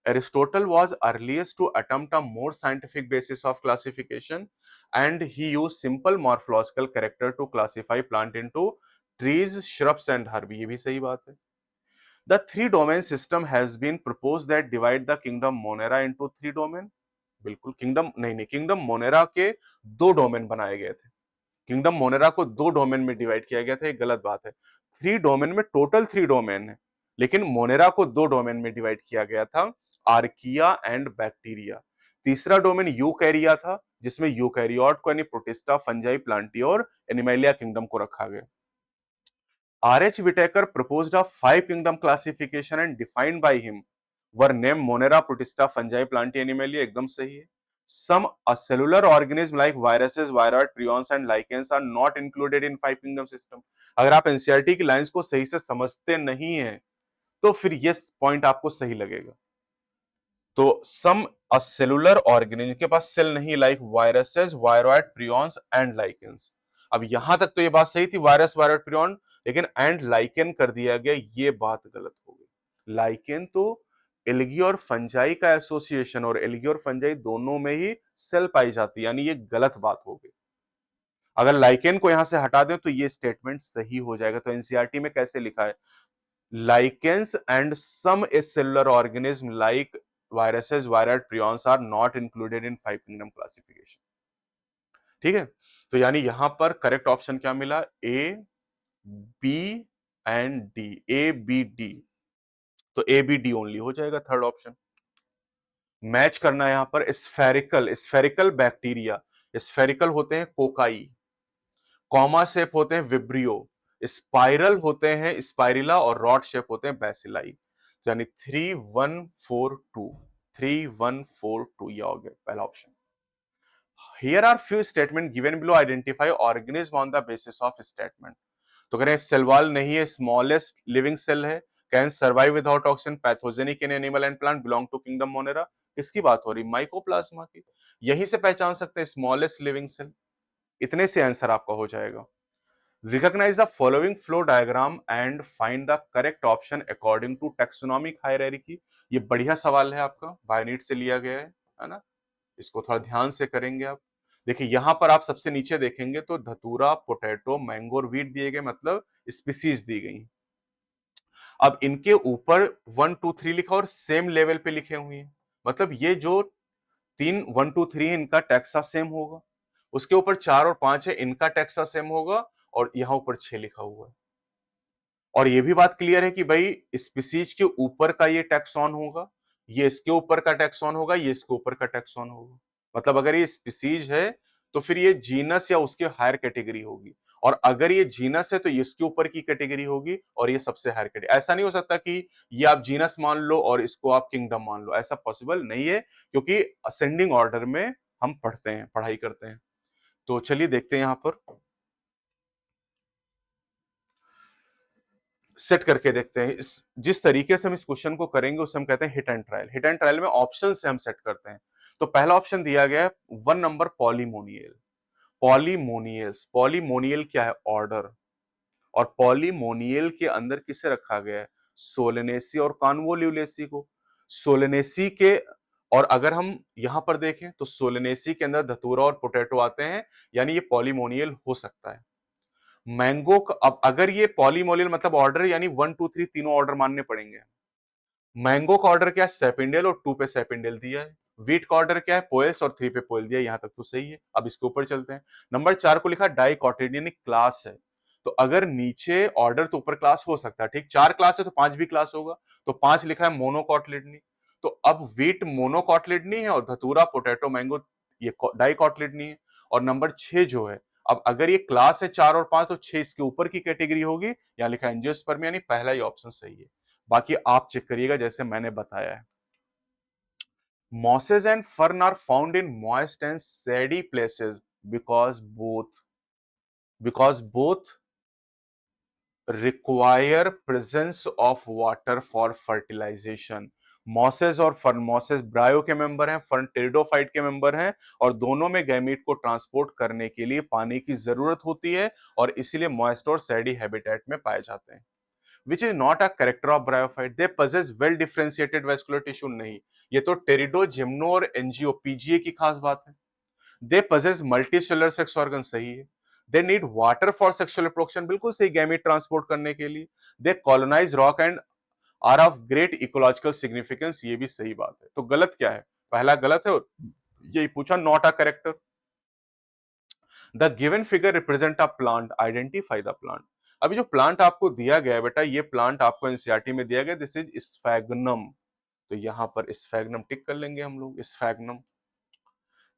Aristotle was earliest to attempt a more scientific basis of classification, and he used simple morphological character to classify plant into trees, shrubs and herb. ये भी सही बात है. The three domain system has been proposed that divide the kingdom Monera into three domain. बिल्कुल. Kingdom नहीं, kingdom Monera के दो domain बनाए गए थे. किंगडम मोनेरा को दो डोमेन में डिवाइड किया गया था, ये गलत बात है. थ्री डोमेन में टोटल थ्री डोमेन है, लेकिन मोनेरा को दो डोमेन में डिवाइड किया गया था, आर्किया एंड बैक्टीरिया. तीसरा डोमेन यूकैरिया था, जिसमें यूकैरियोट को यानी प्रोटिस्टा, फंजाई, प्लांटी और एनिमेलिया किंगडम को रखा गया. R.H. Whitaker proposed a five kingdom classification and defined by him were named Monera, Protista, Fungi, Plantae, Animalia. एकदम सही है. Some cellular organisms like viruses, viroid, prions and lichens are not included in five kingdom system. अगर आप NCERT की lines को सही से समझते नहीं हैं, तो फिर ये पॉइंट आपको सही लगेगा. तो सम सेलुलर ऑर्गेनिज्म के पास सेल नहीं, like viruses, viroid, prions and lichens. अब यहां तक तो ये बात सही थी, वायरस, वायरॉइड, प्रियॉन, लेकिन एंड लाइकेन कर दिया गया, ये बात गलत हो गई. लाइकेन तो एल्गी और फंजाई का एसोसिएशन, और एल्गी और फंजाई दोनों में ही सेल पाई जाती है, यानी ये गलत बात हो गई. अगर लाइकेन को यहां से हटा दें तो ये स्टेटमेंट सही हो जाएगा. तो एनसीईआरटी में कैसे लिखा है? Lichens and some cellular organism like viruses, viroid, prions are not included in five kingdom classification. ठीक है, तो यानी यहां पर करेक्ट ऑप्शन क्या मिला? A, B and D. A, B, D. तो ए, बी, डी ओनली हो जाएगा थर्ड ऑप्शन. मैच करना है यहां पर. स्फेरिकल बैक्टीरिया, स्फेरिकल होते हैं कोकाई, कॉमा शेप होते हैं विब्रियो, स्पाइरल होते हैं स्पाइरिला, और रॉड शेप होते हैं बैसिलाई. यानी 3142 ये हो गया पहला option. Here are few statement given below. Identify organism on the basis of statement. तो करें सेल वॉल नहीं है, स्मॉलेस्ट लिविंग सेल है, can survive without oxygen, pathogenic in animal and plant, belong to kingdom Monera. किसकी बात हो रही? Mycoplasma की. यही से पहचान सकते हैं स्मॉलेस्ट लिविंग सेल. इतने से आंसर आपका हो जाएगा. Recognize the following flow diagram and find the correct option according to taxonomic hierarchy. ये बढ़िया सवाल है आपका, बायोनीट से लिया गया है ना. इसको थोड़ा ध्यान से करेंगे आप. देखिए यहां पर आप सबसे नीचे देखेंगे तो धतूरा, पोटैटो, मैंगो और वीट दिए गए, मतलब स्पीसीज दी गई. अब इनके ऊपर 1 2 3 लिखा और सेम लेवल पे लिखे हुए हैं, मतलब ये जो 1 2 3 इनका टैक्सा सेम होगा, उसके ऊपर 4 और 5 है, इनका टैक्सा सेम होगा, और यहां ऊपर 6 लिखा हुआ है. और ये भी बात क्लियर है कि भाई स्पीसीज के ऊपर का ये टैक्सॉन होगा, ये इसके ऊपर का टैक्सॉन होगा, ये इसके ऊपर का टैक्सॉन होगा. मतलब अगर ये स्पीसीज है तो फिर ये जीनस या उसके हायर कैटेगरी होगी, और अगर ये जीनस है तो ये इसके ऊपर की कैटेगरी होगी, और ये सबसे हायर कैटेगरी. ऐसा नहीं हो सकता कि ये आप जीनस मान लो और इसको आप किंगडम मान लो, ऐसा पॉसिबल नहीं है, क्योंकि असेंडिंग ऑर्डर में हम पढ़ते हैं, पढ़ाई करते हैं. तो चलिए देखते हैं यहां पर, सेट करके देखते हैं. जिस तरीके से हम इस क्वेश्चन को करेंगे उसे हम कहते हैं hit and trial. Hit and trial में ऑप्शन से हम सेट करते हैं. तो पहला ऑप्शन दिया गया है 1 नंबर पॉलीमोनियल. पॉलीमोनियल्स। पॉलीमोनियल क्या है? ऑर्डर। और पॉलीमोनियल के अंदर किसे रखा गया है? सोलेनेसी और कॉन्वोल्यूलेसी को। सोलेनेसी के, और अगर हम यहां पर देखें तो सोलेनेसी के अंदर धतूरा और पोटैटो आते हैं, यानी ये पॉलीमोनियल हो सकता है। मैंगो का, अब अगर ये पॉलीमोनियल मतलब ऑर्डर, यानी 1 2 3 तीनों ऑर्डर मानने पड़ेंगे। मैंगो का ऑर्डर क्या है? सेपिंडियल, और 2 पे सेपिंडियल दिया है। वीट का ऑर्डर क्या है? पोएस, और 3 पे पोएल दिया है। यहां तक तो सही है। अब इसके ऊपर चलते हैं। नंबर 4 को लिखा डाइकॉटिलिडन, क्लास है। तो अगर नीचे ऑर्डर तो ऊपर क्लास हो सकता है, ठीक। 4 क्लास है तो 5 भी क्लास होगा। तो 5 लिखा है मोनोकॉटिलिडनी। तो अब वीट मोनोकॉटिलिडनी है, और धतूरा, पोटैटो, मैंगो ये डाइकॉटिलिडनी है। और नंबर 6 जो है, अब अगर ये क्लास है 4 और 5, तो 6 इसके ऊपर की कैटेगरी होगी। यहां लिखा है एंजियोस्पर्म, यानी पहला ही ऑप्शन सही है। बाकी आप चेक करिएगा जैसे मैंने बताया है। Mosses and fern are found in moist and shady places because both require presence of water for fertilization. Mosses और फर्न, मॉसेस ब्रायो के मेंबर हैं, फर्न टेरिडोफाइट के मेंबर हैं, और दोनों में गैमीट को ट्रांसपोर्ट करने के लिए पानी की जरूरत होती है, और इसीलिए मॉइस्ट और सैडी हैबिटेट में पाए जाते हैं। which is not a character of bryophyte. They possess well differentiated vascular tissue। नहीं, ये तो टेरिडो, जिम्नो और एनजीओ पीजीए की खास बात है। They possess multicellular sex organ, सही है। They need water for sexual reproduction, बिल्कुल सही, गैमीट ट्रांसपोर्ट करने के लिए। They colonize rock and are of great ecological significance, ये भी सही बात है। तो गलत क्या है? पहला गलत है, और यही पूछा, not a character. The given figure represent a plant, identify the plant. अभी जो प्लांट आपको दिया गया है बेटा, ये प्लांट आपको एनसीईआरटी में दिया गया, दिस इज स्फैग्नम। तो यहां पर स्फैग्नम टिक कर लेंगे हम लोग, sphagnum.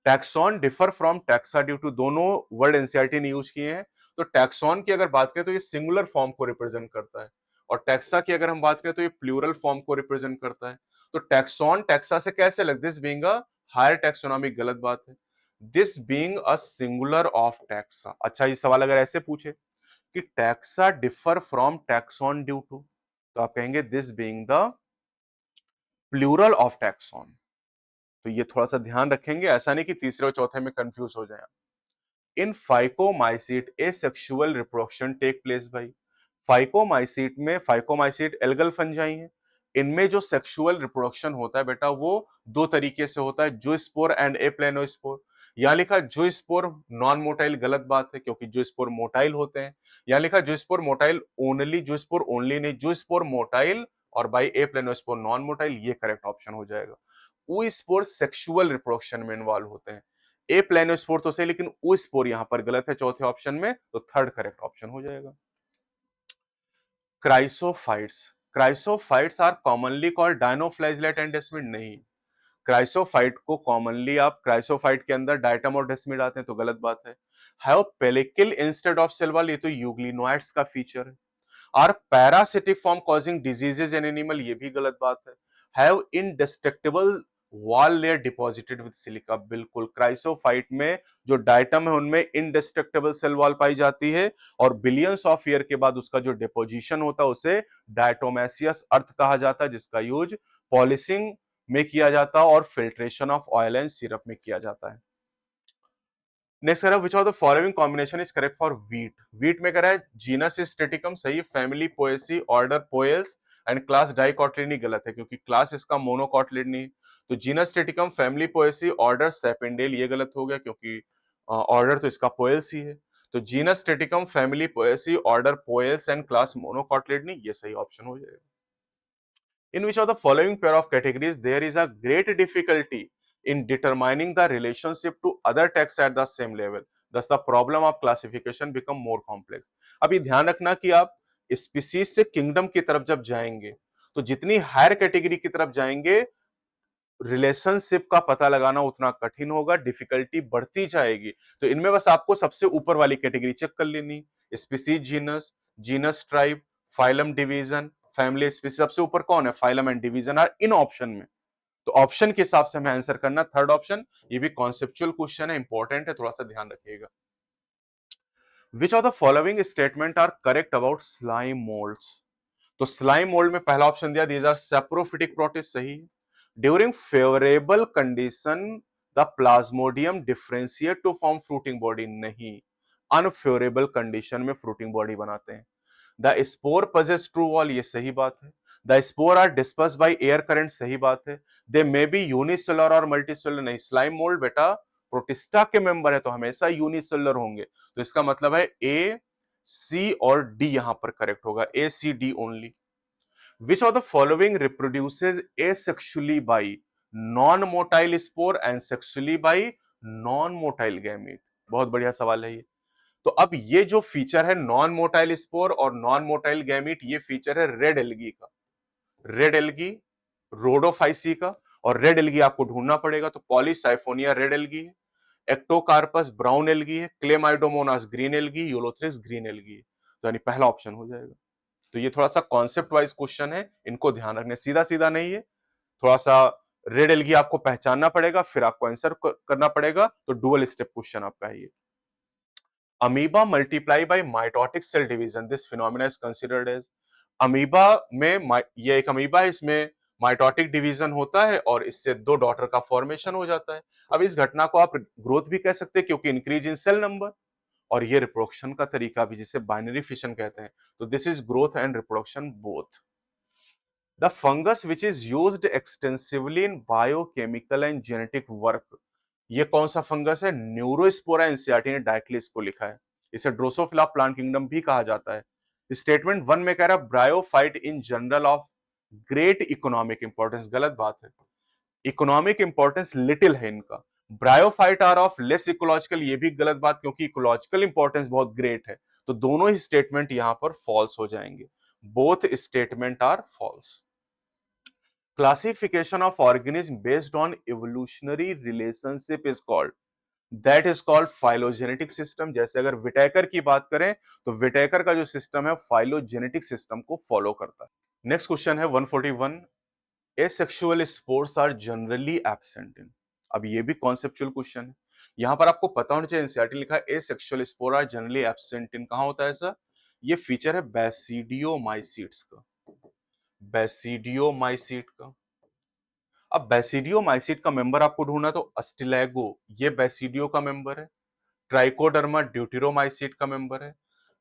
Taxon differ from taxa due to, दोनों वर्ड एनसीईआरटी ने यूज किए हैं। तो टैक्सॉन की अगर बात करें तो ये सिंगुलर फॉर्म को रिप्रेजेंट करता है, और टैक्सा की अगर हम बात करें तो ये प्लूरल फॉर्म को रिप्रेजेंट करता है। तो टैक्सॉन टैक्सा से कैसे लग, this being a higher taxonomic, गलत बात है। This being a singular of taxa. अच्छा, ये सवाल अगर ऐसे पूछे कि taxa differ from taxon due to, तो आप कहेंगे this being the plural of taxon. तो ये थोड़ा सा ध्यान रखेंगे, ऐसा नहीं कि तीसरे और चौथे में कंफ्यूज हो जाए। इन फाइकोमाइसीट एसेक्सुअल रिप्रोडक्शन टेक प्लेस भाई। फाइकोमाइसीट में, फाइकोमाइसीट एल्गल फंजाई है, इनमें जो सेक्सुअल रिप्रोडक्शन होता है बेटा, वो दो तरीके से होता है, जूस्पोर एंड एप्लेनोस्पोर। यहां लिखा जूस्पोर नॉन मोटाइल, गलत बात है, क्योंकि जूस्पोर मोटाइल होते हैं। यहां लिखा zoospore motile only, zoospore only नहीं, जूस्पोर मोटाइल, और बाई एप्लेनोस्पोर नॉन मोटाइल, ये करेक्ट ऑप्शन हो जाएगा। ऊ स्पोर सेक्सुअल रिप्रोडक्शन में इन्वॉल्व होते हैं। ए प्लेनोस्पोर तो सही, लेकिन ऊ स्पोर यहां पर गलत है चौथे ऑप्शन में, तो थर्ड करेक्ट ऑप्शन हो जाएगा। Chrysophytes, chrysophytes are commonly called dinoflagellate and desmid, नहीं। क्राइसोफाइट को कॉमनली आप क्राइसोफाइट के अंदर डायटम और डेस्मिड आते हैं, तो गलत बात है। Have pellicle instead of cell wall, ये तो यूग्लिनोइड्स का फीचर है। Are parasitic form causing diseases in animal, ये भी गलत बात है। Have indestructible wall layer deposited with silica, बिल्कुल। क्राइसोफाइट में जो डायटम है उनमें इनडिस्ट्रक्टिबल सेल वॉल पाई जाती है, और बिलियंस ऑफ ईयर के बाद उसका जो डिपोजिशन होता है उसे डायटोमेसियस अर्थ कहा जाता है, जिसका यूज पॉलिशिंग में किया जाता है और filtration of oil and syrup में किया जाता है। नेक्स्ट कह रहा है which of the following combination is correct for wheat. Wheat में कह रहा है जीनस स्टेटिकम, सही। Family Poaceae, order Poales, and class Dicotyledonae, गलत है, क्योंकि क्लास इसका मोनोकॉटिलिडनी। तो genus Triticum, family Poaceae, order Sapindales, ये गलत हो गया, क्योंकि ऑर्डर तो इसका पोएल्स ही है। तो genus Triticum, family Poaceae, order Poales, and class Monocotyledonae, ये सही ऑप्शन हो जाएगा। In which of the following pair of categories there is a great difficulty in determining the relationship to other texts at the same level? Thus the problem of classification become more complex. अभी ध्यान रखना कि आप species से kingdom की तरफ जब जाएंगे, तो जितनी हायर कैटेगरी की तरफ जाएंगे, रिलेशनशिप का पता लगाना उतना कठिन होगा, डिफिकल्टी बढ़ती जाएगी। तो इनमें बस आपको सबसे ऊपर वाली कैटेगरी चेक कर लेनी, species genus, genus tribe, phylum division, family species. सबसे ऊपर कौन है? Phylum and division are in option में। तो ऑप्शन के हिसाब से हमें आंसर करना थर्ड ऑप्शन। ये भी कॉन्सेप्चुअल क्वेश्चन है, इंपॉर्टेंट है, थोड़ा सा ध्यान रखिएगा। Which of the following statement are correct about slime moulds? तो स्लाइम मोल्ड में पहला ऑप्शन दिया, दीज आर सैप्रोफिटिक प्रोटिस्ट, सही है। During favourable condition the plasmodium differentiate to form fruiting body, नहीं, अनफेवरेबल कंडीशन में फ्रूटिंग बॉडी बनाते हैं। The spore possess true wall, ये सही बात है। The spore are disperse by air current, सही बात है। दे मे बी यूनिसेलुलर और मल्टीसेलुलर, नहीं, स्लाइम मोल्ड बेटा प्रोटिस्टा के मेंबर है तो हमेशा यूनिसेलुलर होंगे, तो इसका मतलब है ए, सी और डी यहां पर करेक्ट होगा, A C D only. Which of the following reproduces asexually by non motile spore and sexually by non motile gamete, बहुत बढ़िया सवाल है ये। तो अब ये जो फीचर है नॉन मोटाइल स्पोर और नॉन मोटाइल गैमीट, ये फीचर है रेड एल्गी का, रेड एल्गी रोडोफाइसी का, और रेड एल्गी आपको ढूंढना पड़ेगा, तो पॉलीसाइफोनिया रेड एल्गी है, एक्टोकार्पस ब्राउन एल्गी है, Chlamydomonas green algae, Ulothrix green algae है, तो यानी पहला ऑप्शन हो जाएगा। तो ये थोड़ा सा कॉन्सेप्ट वाइज क्वेश्चन है, इनको ध्यान रखने, सीधा सीधा नहीं है, थोड़ा सा रेड एल्गी आपको पहचानना पड़ेगा, फिर आपको आंसर करना पड़ेगा, तो डुअल स्टेप क्वेश्चन आपका है ये। Amoeba multiply by mitotic cell division, this phenomena is considered as, amoeba में ये एक अमीबा है, इसमें माइटोटिक डिवीजन होता है और इससे दो डॉटर का फॉर्मेशन हो जाता है। अब इस घटना को आप ग्रोथ भी कह सकते हैं क्योंकि इंक्रीज इन सेल नंबर, और ये रिप्रोडक्शन का तरीका भी जिसे बाइनरी फिशन कहते हैं, तो this is growth and reproduction both. The fungus which is used extensively in biochemical and genetic work, ये कौन सा फंगस है, न्यूरोस्पोरा इंसियाटी ने डायरेक्टली इसको लिखा है, इसे ड्रोसोफिला प्लांट किंगडम भी कहा जाता है। स्टेटमेंट वन में कह रहा है bryophyte in general of great economic importance, गलत बात है, इकोनॉमिक इंपॉर्टेंस लिटिल है इनका। Bryophyte are of less ecological, ये भी गलत बात क्योंकि इकोलॉजिकल इंपॉर्टेंस बहुत ग्रेट है, तो दोनों ही स्टेटमेंट यहां पर फॉल्स हो जाएंगे, both statement are false. Classification of organism based on evolutionary relationship is called, that is called phylogenetic system. जैसे अगर विटेकर की बात करें तो विटेकर का जो सिस्टम है फाइलोजेनेटिक सिस्टम को फॉलो करता है। नेक्स्ट क्वेश्चन है 141, asexual spores are generally absent in, अब ये भी कॉन्सेप्चुअल क्वेश्चन है, यहां पर आपको पता होना चाहिए, एनसीईआरटी लिखा है asexual spore are generally absent in, कहां होता है ऐसा, ये फीचर है बैसिडियोमाइसीट्स का, बैसिडियोमाइसीट का। अब बैसिडियोमाइसीट का मेंबर आपको ढूंढना, तो अस्टिलैगो ये बैसिडियो का मेंबर है, ट्राइकोडर्मा ड्यूटेरोमाइसीट का मेंबर है,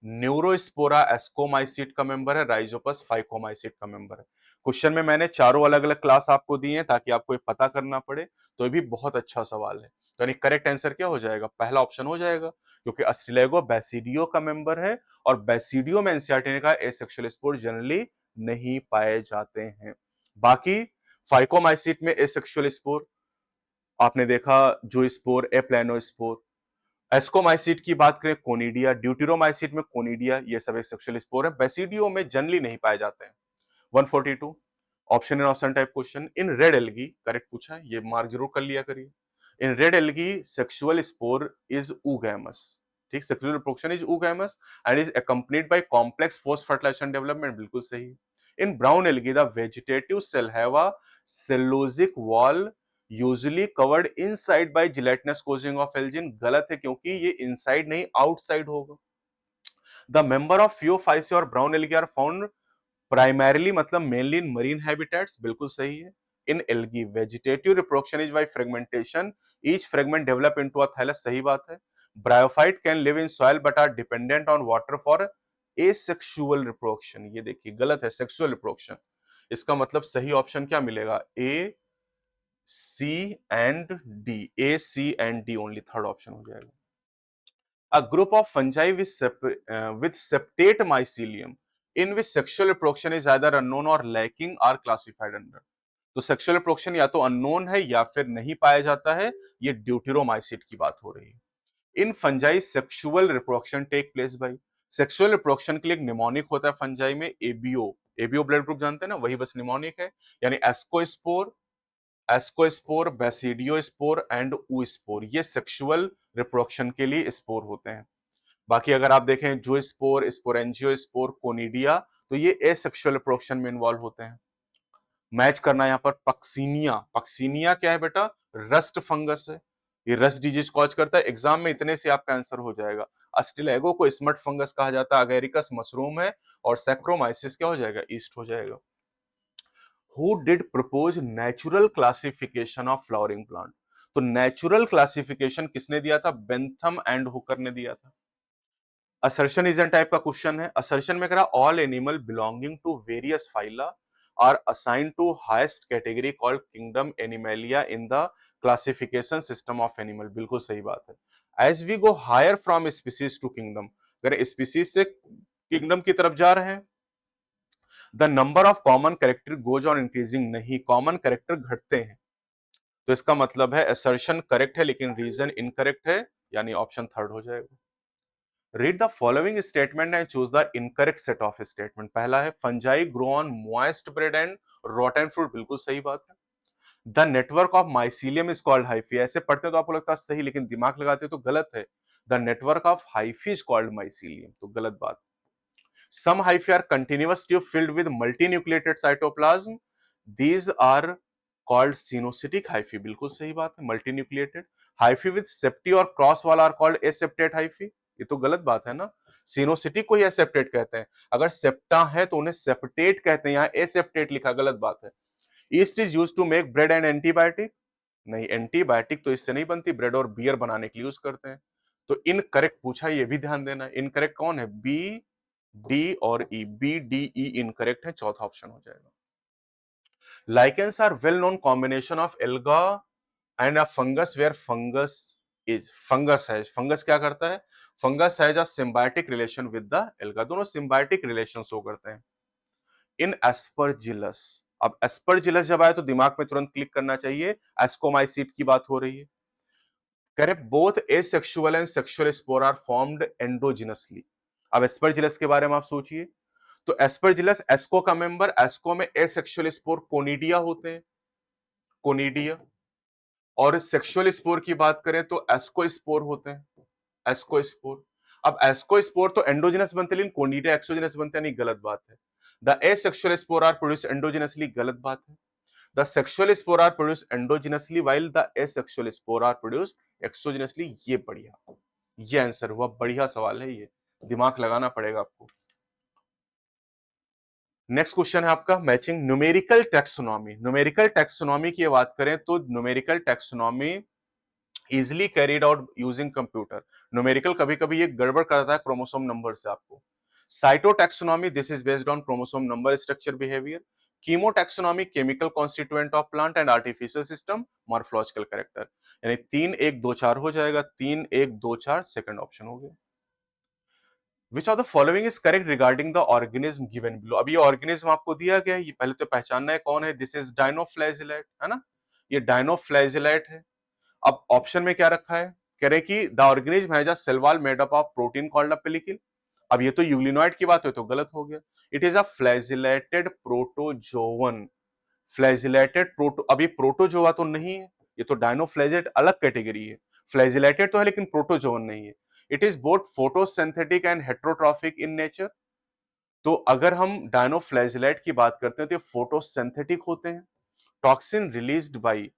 न्यूरोस्पोरा एस्कोमाइसीट का मेंबर है, राइजोपस फाइकोमाइसीट का मेंबर है। क्वेश्चन में मैंने चारों अलग अलग क्लास आपको दी हैं ताकि आपको ये पता करना पड़े, तो ये भी बहुत अच्छा सवाल है, तो यानी करेक्ट आंसर क्या हो जाएगा, पहला ऑप्शन हो जाएगा, क्योंकि अस्टिलैगो बैसिडियो का मेंबर है और बैसिडियो में एनसीईआरटी ने कहा एसेक्सुअल स्पोर जनरली नहीं पाए जाते हैं। बाकी फाइकोमाइसीट में एसेक्सुअल स्पोर आपने देखा, जो स्पोर एप्लेनोस्पोर, एस्कोमाइसीट की बात करें कोनिडिया, ड्यूटेरोमाइसीट में कोनिडिया, ये सब एसेक्सुअल स्पोर है, बैसिडियो में जनरली नहीं पाए जाते हैं। 142 option and option type question, in red algae, correct पूछा है, ये मार्क जरूर कर लिया करिए। In red algae sexual spore is oogamous, ठीक, sexual reproduction is oogamous and is accompanied by complex post fertilization development, बिल्कुल सही। In brown algae the vegetative cell have a cellulosic wall usually covered inside by gelatinous coating of algin, गलत है क्योंकि ये inside नहीं outside होगा। The member of Phaeophyceae और brown algae are found primarily मतलब मेनली इन मरीन हैबिटेट्स, बिल्कुल सही है। In algae vegetative reproduction is by fragmentation, each fragment develop into a thallus, सही बात है। Bryophyte can live in soil but are dependent on water for asexual reproduction, ये देखिए गलत है, सेक्सुअल रिप्रोडक्शन, इसका मतलब सही ऑप्शन क्या मिलेगा, A C and D, A C and D only, third option हो जाएगा। A group of fungi with septate mycelium in which sexual reproduction is either unknown or lacking are classified under, तो sexual reproduction या तो unknown है या फिर नहीं पाया जाता है, ये ड्यूटेरोमाइसीट की बात हो रही है। In fungi sexual reproduction take place by, sexual reproduction के लिए एक निमोनिक होता है फंजाई में, एबीओ, एबीओ ब्लड ग्रुप जानते हैं ना, वही बस निमोनिक है, यानी एस्कोस्पोर, एस्कोस्पोर, बैसिडियोस्पोर एंड ऊस्पोर, ये सेक्सुअल रिप्रोडक्शन के लिए स्पोर होते हैं। बाकी अगर आप देखें जो स्पोर, स्पोरेंजियोस्पोर, कोनिडिया, तो ये एसेक्सुअल रिप्रोडक्शन में इन्वॉल्व होते हैं। मैच करना यहाँ पर पक्सीनिया, पक्सीनिया क्या है बेटा, रस्ट फंगस है, ये रस्ट डिजीज कॉज करता है, एग्जाम में इतने से आपका आंसर हो जाएगा। अस्टिलैगो को स्मट फंगस कहा जाता है, अगेरिकस मशरूम है, और सैक्रोमाइसिस क्या हो जाएगा, ईस्ट हो जाएगा। Who did propose natural classification of flowering plant, तो नेचुरल क्लासिफिकेशन किसने दिया था? बेंथम एंड हुकर ने दिया था। असर्शन इज एन टाइप का क्वेश्चन है। असर्शन में करा all animal belonging to various phyla are assigned to highest category called kingdom Animalia in the classification system of animal. बिल्कुल सही बात है। As we go higher from species to kingdom, अगर species से kingdom की तरफ जा रहे हैं, the number of common character goes on increasing, नहीं, कॉमन कैरेक्टर घटते हैं। तो इसका मतलब है असर्शन करेक्ट है लेकिन रीजन इनकरेक्ट है, यानी ऑप्शन थर्ड हो जाएगा। Read the following statement and choose the incorrect set of statement. पहला है fungi grow on moist bread and rotten fruit, बिल्कुल सही बात है। The network of mycelium is called hyphae, ऐसे पढ़ते तो आपको लगता है सही, लेकिन दिमाग लगाते तो गलत है। The network of hyphae is called mycelium, तो गलत बात। Some hyphae are continuous tube filled with multinucleated cytoplasm. These are called syncytic hyphae. बिल्कुल सही बात है, multinucleated. Hyphae with septi और क्रॉस वाला are called aseptate hyphae. ये तो गलत बात है ना, सिनोसिटिक को ही एसेप्टेट कहते हैं, अगर सेप्टा है तो उन्हें सेप्टेट कहते हैं, यहाँ एसेप्टेट लिखा, गलत बात है। Yeast is use to make bread and antibiotic, नहीं, एंटीबायोटिक तो इससे नहीं बनती, ब्रेड और बियर बनाने के लिए यूज करते हैं। तो इनकरेक्ट पूछा, ये भी ध्यान देना, इनकरेक्ट कौन है? बी, डी और E, B D E incorrect है, चौथा ऑप्शन हो जाएगा। Lichens are well known combination of alga and a fungus where fungus is, fungus है, फंगस क्या करता है? Fungus has a symbiotic relation with the alga, दोनों सिम्बायोटिक रिलेशन शो करते हैं। इन एस्परजिलस, अब एस्परजिलस जब आए तो दिमाग में तुरंत क्लिक करना चाहिए, एस्कोमाइसीट की बात हो रही है। Correct, both asexual and sexual spore are formed endogenously. अब एस्परजिलस के बारे में आप सोचिए, तो एस्परजिलस एस्को का मेंबर, एस्को में एसेक्सुअल स्पोर कोनिडिया होते हैं, कोनिडिया, और सेक्सुअल स्पोर की बात करें तो एस्कोस्पोर होते हैं, एस्कोस्पोर। अब एस्कोस्पोर तो एंडोजिनस बनते हैं लेकिन कोनिडिया एक्सोजिनस बनते हैं, नहीं, गलत बात है। The asexual spore are produce endogenously, गलत बात है। The sexual spore are produce endogenously while the asexual spore are produce exogenously. ये बढ़िया, ये आंसर हुआ, बढ़िया सवाल है, ये दिमाग लगाना पड़ेगा आपको। नेक्स्ट क्वेश्चन है आपका matching numerical taxonomy. Numerical taxonomy की बात करें तो numerical taxonomy easily carried out using computer. Numerical कभी कभी ये गड़बड़ करता है क्रोमोसोम नंबर से आपको। Cytotaxonomy, this is based on chromosome number, structure, behaviour. कीमोटैक्सोनॉमी, chemical constituent of plant and artificial system, morphological character. यानी 3 1 2 4 हो जाएगा, 3 1 2 4 सेकंड ऑप्शन हो गया। Which of the following is correct regarding the organism given below? अब ये organism आपको दिया गया है, ये पहले तो पहचानना है कौन है। दिस इज डायनोफ्लैजिलेट, है ना, ये डायनोफ्लैजिलेट है। अब ऑप्शन में क्या रखा है, कह रहे कि the organism has a cell wall made up of protein called a pellicle. अब ये तो यूग्लिनॉइड की बात है, तो गलत हो गया। It is a flagellated protozoan, flagellated proto, अब ये प्रोटोजोआ तो नहीं है, ये तो डायनोफ्लैजिलेट अलग कैटेगरी है। फ्लैजिलेटेड तो है लेकिन प्रोटोजोवन नहीं है। It is both photosynthetic and heterotrophic in nature. तो अगर हम डायनोफ्लैजिलेट की बात करते हैं तो ये फोटोसिंथेटिक होते हैं। Toxin released by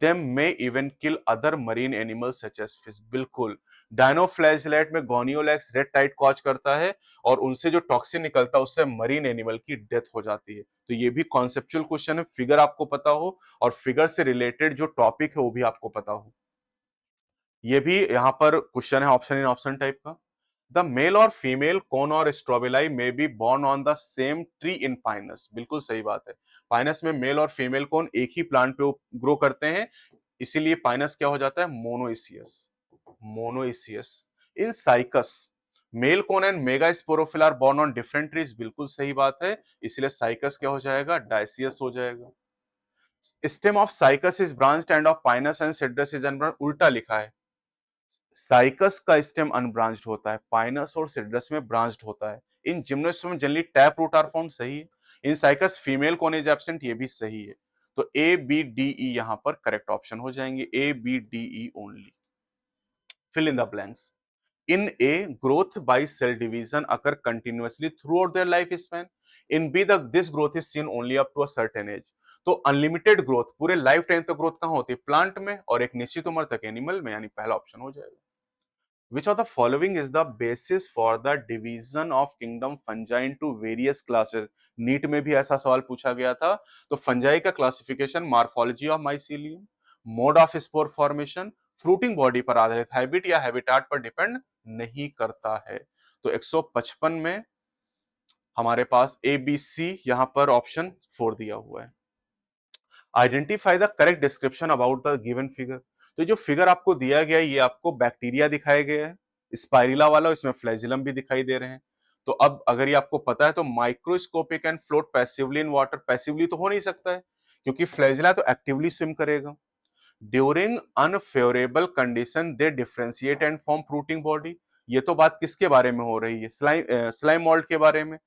them may even kill other marine animals such as fish, बिल्कुल। डायनोफ्लैजिलेट में गोनियोलैक्स रेड टाइड कॉज करता है और उनसे जो टॉक्सिन निकलता है उससे मरीन एनिमल की डेथ हो जाती है। तो ये भी कॉन्सेप्चुअल क्वेश्चन है, फिगर आपको पता हो और फिगर से रिलेटेड जो टॉपिक है वो भी आपको पता हो। ये भी यहाँ पर क्वेश्चन है ऑप्शन इन ऑप्शन टाइप का। द मेल और फीमेल कॉन और strobili may be borne on the same tree in Pinus, बिल्कुल सही बात है। पाइनस में मेल और फीमेल कॉन एक ही प्लांट पे ग्रो करते हैं, इसीलिए पाइनस क्या हो जाता है, monoecious, monoecious. In Cycas male cone and megasporophyll are borne on different trees, बिल्कुल सही बात है, इसलिए साइकस क्या हो जाएगा, डायसियस हो जाएगा। Stem of cycas is branched end of Pinus and citrus is unbranched, उल्टा लिखा है। साइकस का स्टेम अनब्रांच्ड होता है, पाइनस और सिड्रस में ब्रांच्ड होता है। In gymnosperm generally tap root are found, सही है। In Cycas female cone is absent, ये भी सही है। तो ए बी डी ई यहां पर करेक्ट ऑप्शन हो जाएंगे, A B D E only. Fill in the blanks. In A, growth by cell division occur continuously throughout their lifespan. In B, this growth is seen only up to a certain age. तो unlimited growth पूरे life time तक growth कहाँ होती है, plant में, और एक निश्चित उम्र तक एनिमल में, यानी पहला ऑप्शन हो जाएगा। Which of the following is the basis for the division of kingdom fungi into various classes? NEET में भी ऐसा सवाल पूछा गया था। तो फंजाई का classification, morphology of mycelium, mode of spore formation fruiting body पर आधारित, हैबिट या हैबिटाट पर डिपेंड नहीं करता है। तो 155 में हमारे पास ए बी सी यहां पर ऑप्शन 4 दिया हुआ है। Identify the correct description about the given figure. तो जो फिगर आपको दिया गया है ये आपको बैक्टीरिया दिखाया गया है, स्पाइरिला वाला, इसमें फ्लैजिलम भी दिखाई दे रहे हैं। तो अब अगर ये आपको पता है तो microscopic and float passively in water, passively तो हो नहीं सकता है क्योंकि फ्लैजिला तो एक्टिवली स्विम करेगा। During unfavourable condition they differentiate and form fruiting body. ये तो बात किसके बारे में हो रही है, स्लाइम मॉल्ट के बारे में।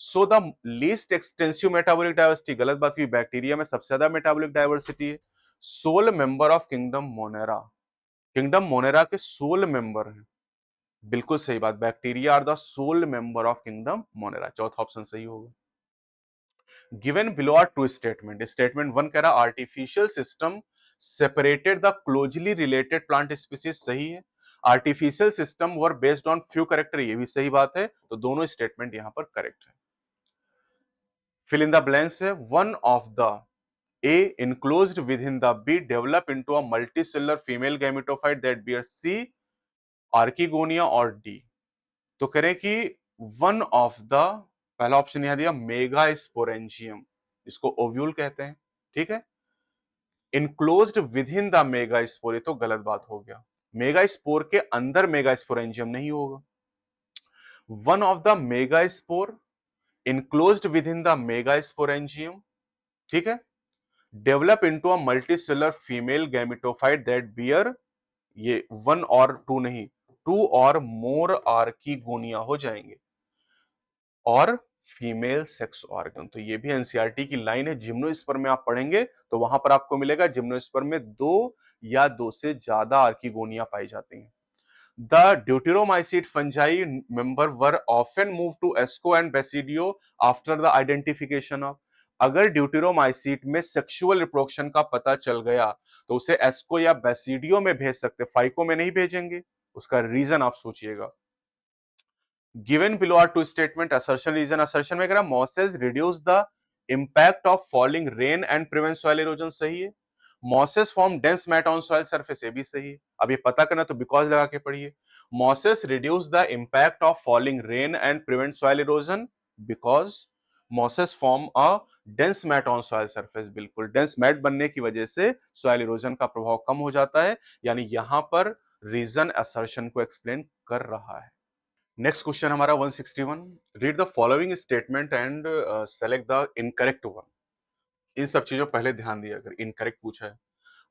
So the least extensive metabolic diversity, गलत बात की, बैक्टीरिया में सबसे ज्यादा मेटाबॉलिक डाइवर्सिटी है। Sole member of kingdom Monera, kingdom Monera के सोल मेंबर हैं, बिल्कुल सही बात, bacteria are the sole member of kingdom Monera, चौथा ऑप्शन सही होगा। Given below are two statement, statement 1 कह रहा artificial system separated the closely related plant species, सही है। Artificial system were based on few character, ये भी सही बात है, तो दोनों स्टेटमेंट यहां पर करेक्ट है। फिल इन द ब्लैंक्स है, one of the A enclosed within the B develop into a multicellular female gametophyte that bears C archegonia और D। तो करें कि वन ऑफ द, पहला ऑप्शन यहां दिया मेगास्पोरेंजियम, इसको ओव्यूल कहते हैं, ठीक है। Enclosed within the megaspore, ये तो गलत बात हो गया, मेगास्पोर के अंदर मेगास्पोरेंजियम नहीं होगा। One of the megaspore enclosed within the megasporangium, ठीक है। Develop into a multicellular female gametophyte that bear, ये 1 और 2 नहीं, 2 और मोर आर्कीगोनिया हो जाएंगे, और फीमेल सेक्स ऑर्गन। तो ये भी एनसीईआरटी की लाइन है, जिम्नोस्पर्म में आप पढ़ेंगे तो वहां पर आपको मिलेगा जिम्नोस्पर्म में 2 या 2 से ज्यादा आर्कीगोनिया पाई जाती हैं। The deuteromycete fungi member were often moved to Esco and Basidio after the identification of, अगर ड्यूटेरोमाइसीट में सेक्सुअल रिप्रोडक्शन का पता चल गया तो उसे एस्को या बेसिडियो में भेज सकते, फाइको में नहीं भेजेंगे। उसका रीजन आप सोचिएगा। Given below are two statement, assertion reason, assertion में कह रहा mosses reduce the impact of falling rain and prevent soil erosion, सही है। Mosses form dense mat on soil surface, ये भी सही है। अब ये पता करना तो बिकॉज लगा के पढ़िए। Mosses reduce the impact of falling rain and prevent soil erosion because mosses form a dense mat on soil surface, बिल्कुल, डेंस मैट बनने की वजह से सॉइल इरोजन का प्रभाव कम हो जाता है, यानी यहां पर रीजन असर्शन को एक्सप्लेन कर रहा है। नेक्स्ट क्वेश्चन हमारा 161, read the following statement and select the incorrect one. इन सब चीजों पहले ध्यान दिया, अगर इनकरेक्ट पूछा है।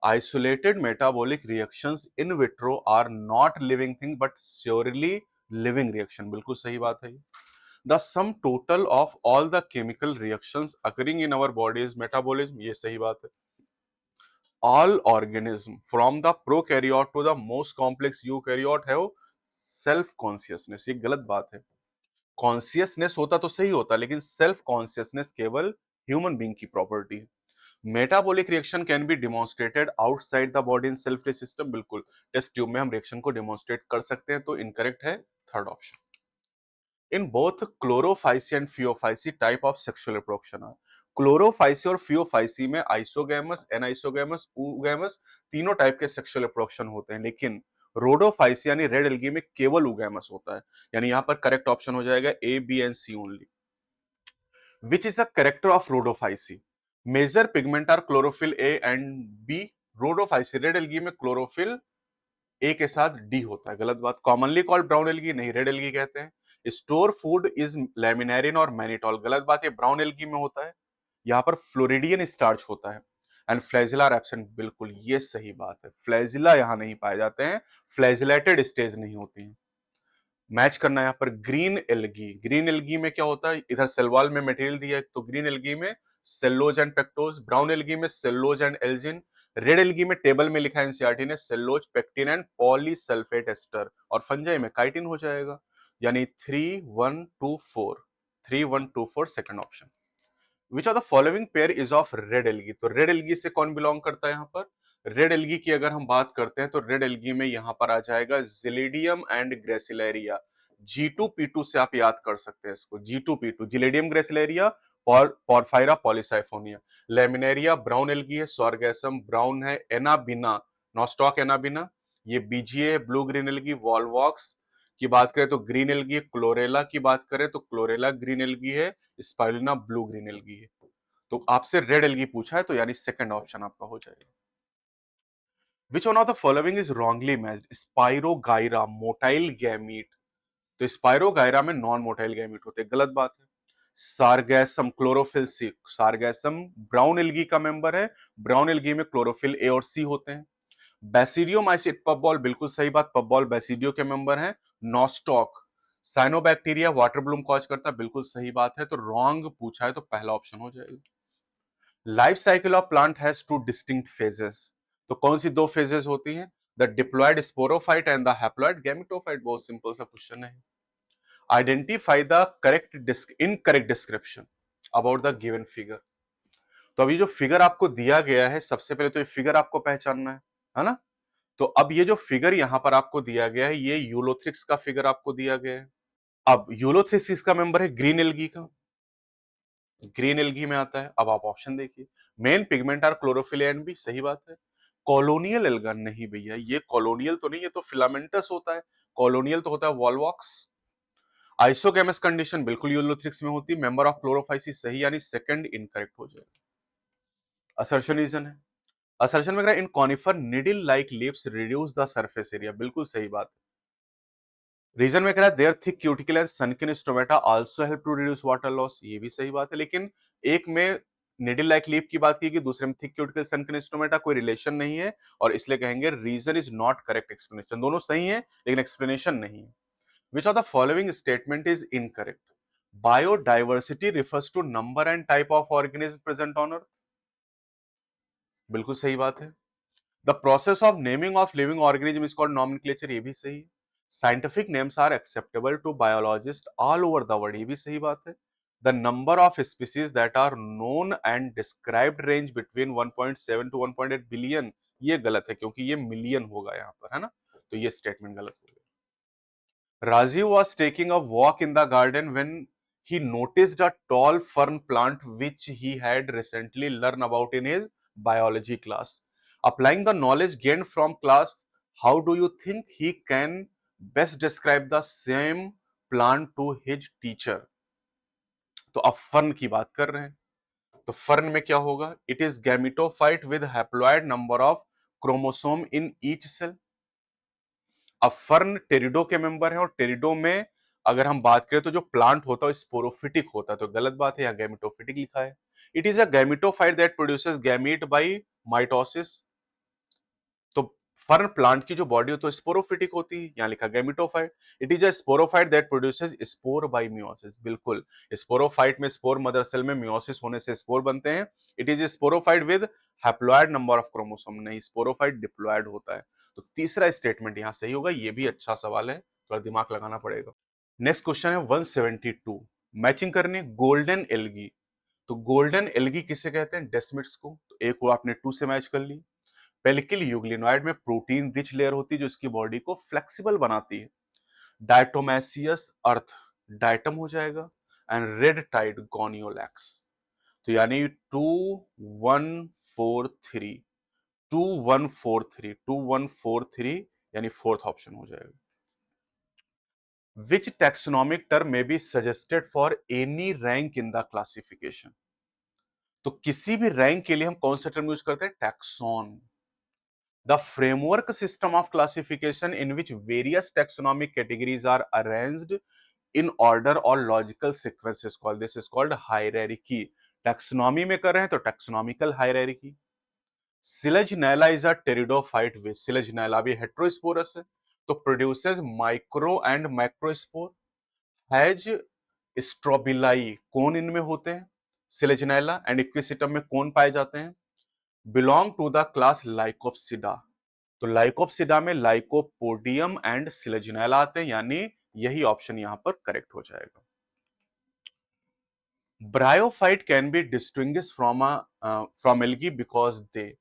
Isolated metabolic reactions in vitro are not living thing but surely living reaction, बिल्कुल सही बात है। The sum total of all the chemical reactions occurring in our body is metabolism, ये सही बात है। All organism from the prokaryote to the most complex eukaryote have self consciousness, ये गलत बात है। कॉन्शियसनेस होता तो सही होता, लेकिन सेल्फ कॉन्शियसनेस केवल ह्यूमन बीइंग की प्रॉपर्टी है। Metabolic reaction can be demonstrated outside the body in self system, बिल्कुल, टेस्ट ट्यूब में हम रिएक्शन को डिमॉन्स्ट्रेट कर सकते हैं, तो इनकरेक्ट है third option. In both Chlorophyceae and Phaeophyceae type of sexual reproduction are, Chlorophyceae और फियोफाइसी में आइसोगैमस, एनाइसोगैमस, ऊगैमस तीनों टाइप के सेक्सुअल रिप्रोडक्शन होते हैं, लेकिन रोडोफाइसी यानी रेड एल्गी में केवल ऊगैमस होता है, यानी यहां पर करेक्ट ऑप्शन हो जाएगा A, B and C only. Which is a character of Rhodophyceae, major pigment are chlorophyll A and B, Rhodophyceae red algae में क्लोरोफिल ए के साथ डी होता है, गलत बात। कॉमनली कॉल्ड ब्राउन एल्गी, नहीं, रेड एल्गी कहते हैं। स्टोर फूड इज लैमिनेरिन और मैनिटॉल, गलत बात, ये ब्राउन एल्गी में होता है, यहाँ पर फ्लोरिडियन स्टार्च होता है। एंड फ्लैजिला एब्सेंट, बिल्कुल ये सही बात है, फ्लैजिला यहाँ नहीं पाए जाते हैं, फ्लैजिलेटेड स्टेज नहीं होती है। मैच करना यहाँ पर ग्रीन एल्गी, ग्रीन एल्गी में क्या होता है, इधर सेलवाल में मटेरियल दिया है, तो ग्रीन एल्गी में सेल्लोज एंड पेक्टोज, ब्राउन एल्गी में सेल्लोज एंड एल्जिन, रेड एल्गी में टेबल में लिखा है एनसीईआरटी ने सेल्लोज, पेक्टिन एंड पॉलीसल्फेट एस्टर, और फंजाई में काइटिन हो जाएगा, यानी 3124, 3124 second option. Which of the following pair is of red algae, तो रेड एल्गी से कौन बिलोंग करता है यहाँ पर, रेड एल्गी की अगर हम बात करते हैं तो रेड एल्गी में यहां पर आ जाएगा जिलेडियम एंड ग्रेसिलेरिया, G2P2 से आप याद कर सकते हैं इसको, G2P2, gelidium gracilaria porphyra Polysiphonia, laminaria brown algae है, स्वारगैसम ब्राउन है, एनाबिना नॉस्टॉक एनाबिना ये बीजीए है, ब्लू ग्रीन एल्गी, वॉलवॉक्स की बात करें तो ग्रीन एल्गी है, क्लोरेला की बात करें तो क्लोरेला ग्रीन एल्गी है, स्पाइरुलिना ब्लू ग्रीन एल्गी है। तो आपसे रेड एल्गी पूछा है तो यानी सेकंड ऑप्शन आपका हो जाएगा। Which one of the following is wrongly matched? Spirogyra motile gamete, तो स्पाइरोगाइरा में नॉन मोटाइल गैमीट होते हैं, गलत बात है। सारगैसम क्लोरोफिल सी, सारगैसम ब्राउन एल्गी का मेंबर है, ब्राउन एल्गी में क्लोरोफिल ए और सी होते हैं। बैसिडियोमाइसिट पफबॉल, बिल्कुल सही बात, पफबॉल बैसिडियो के मेंबर हैं। Nostoc cyanobacteria water Bloom cause करता है, बिल्कुल सही बात है, तो रॉन्ग पूछा है तो पहला ऑप्शन हो जाएगा। Life cycle of plant has two distinct phases, तो कौन सी दो फेजेस होती हैं? The diploid sporophyte and the haploid gametophyte, बहुत सिंपल सा क्वेश्चन है। Identify the incorrect description about the given figure, तो अभी जो फिगर आपको दिया गया है, सबसे पहले तो ये फिगर आपको पहचानना है ना? तो अब ये जो फिगर यहां पर आपको दिया गया है, ये यूलोथ्रिक्स का फिगर आपको दिया गया है। अब यूलोथ्रिक्स किसका मेंबर है? ग्रीन एल्गी का, ग्रीन एल्गी में आता है। अब आप ऑप्शन देखिए, main pigment are chlorophyll and B, सही बात है। कॉलोनियल एल्गा नहीं भैया, ये कॉलोनियल तो नहीं, ये तो फिलामेंटस होता है, कॉलोनियल तो होता है वॉलवॉक्स। आइसोकेमस कंडीशन बिल्कुल यूलोथ्रिक्स में होती है, मेंबर ऑफ क्लोरोफाइसी सही, यानी सेकंड इनकरेक्ट हो जाएगा। असर्शन रीजन है, असर्शन में कह रहा है in conifer needle like leaves reduce the surface area, बिल्कुल सही बात है। रीजन में कह रहा है their thick cuticle and sunken stomata also help to reduce water loss, ये भी सही बात है, लेकिन एक में निडल लाइक लीफ की बात की गई, दूसरे में थिक क्यूटिकल सनकिन स्टोमेटा, कोई रिलेशन नहीं है, और इसलिए कहेंगे reason is not correct explanation. दोनों सही है लेकिन एक्सप्लेनेशन नहीं है। Which of the following statement is incorrect? Biodiversity refers to number and type of organism present on earth, बिल्कुल सही बात है। The process of naming of living organism is called nomenclature, ये भी सही है। Scientific names are acceptable to biologist all over the world, ये भी सही बात है। The number of species that are known and described range between 1.7 to 1.8 billion, ये गलत है क्योंकि ये मिलियन होगा यहाँ पर, है ना, तो ये स्टेटमेंट गलत हो गया। Rajiv was taking a walk in the garden when he noticed a tall fern plant which he had recently learned about in his biology class. Applying the knowledge gained from class, how do you think he can best describe the same plant to his teacher? तो अब fern की बात कर रहे हैं, तो fern में क्या होगा? It is gametophyte with haploid number of chromosome in each cell. अब फर्न टेरिडो के मेंबर है, और टेरिडो में अगर हम बात करें तो जो प्लांट होता है स्पोरोफिटिक होता है, तो गलत बात है, यहाँ गैमेटोफिटिक लिखा है। It is a gametophyte that produces gamete by mitosis, तो फर्न प्लांट की जो बॉडी होती है स्पोरोफिटिक होती है, यहाँ लिखा gametophyte. It is a sporophyte that produces spore bye meiosis, बिल्कुल, स्पोरोफाइट में स्पोर मदर सेल में मियोसिस होने से स्पोर बनते हैं। It is sporophyte with haploid number of chromosome, नहीं, स्पोरोफाइट डिप्लॉयड होता है। तो तीसरा स्टेटमेंट यहां सही होगा, ये भी अच्छा सवाल है, थोड़ा दिमाग लगाना पड़ेगा। नेक्स्ट क्वेश्चन है 172, मैचिंग करने गोल्डन एल्गी, तो गोल्डन एल्गी किसे कहते हैं? डेस्मिड्स को, तो एक को आपने 2 से मैच कर ली। पेलिकल यूग्लिनॉइड में प्रोटीन रिच लेयर होती है जो इसकी बॉडी को फ्लेक्सिबल बनाती है। डायटोमैसियस अर्थ डायटम हो जाएगा, एंड रेड टाइड गोनियोलैक्स, तो यानी 2143 2143 यानी फोर्थ ऑप्शन हो जाएगा। Which taxonomic term may be suggested for any rank in the classification, तो किसी भी रैंक के लिए हम कौन सा टर्म यूज करते हैं? Taxon. The framework system of classification in which various taxonomic categories are arranged in order or logical sequence is called, this is called hierarchy. Taxonomy में कर रहे हैं तो taxonomical hierarchy. Selaginella is a pteridophyte with Selaginella भी heterosporous है, तो produces micro and macrospore. Has strobili कौन इनमें होते हैं? Selaginella, and Equisetum में कौन पाए जाते हैं? Belong to the class Lycopsida, तो लाइकोप्सिडा में लाइकोपोडियम एंड सिलेजिनेला आते हैं, यानी यही ऑप्शन यहां पर करेक्ट हो जाएगा। Bryophyte can be distinguish from algae because they,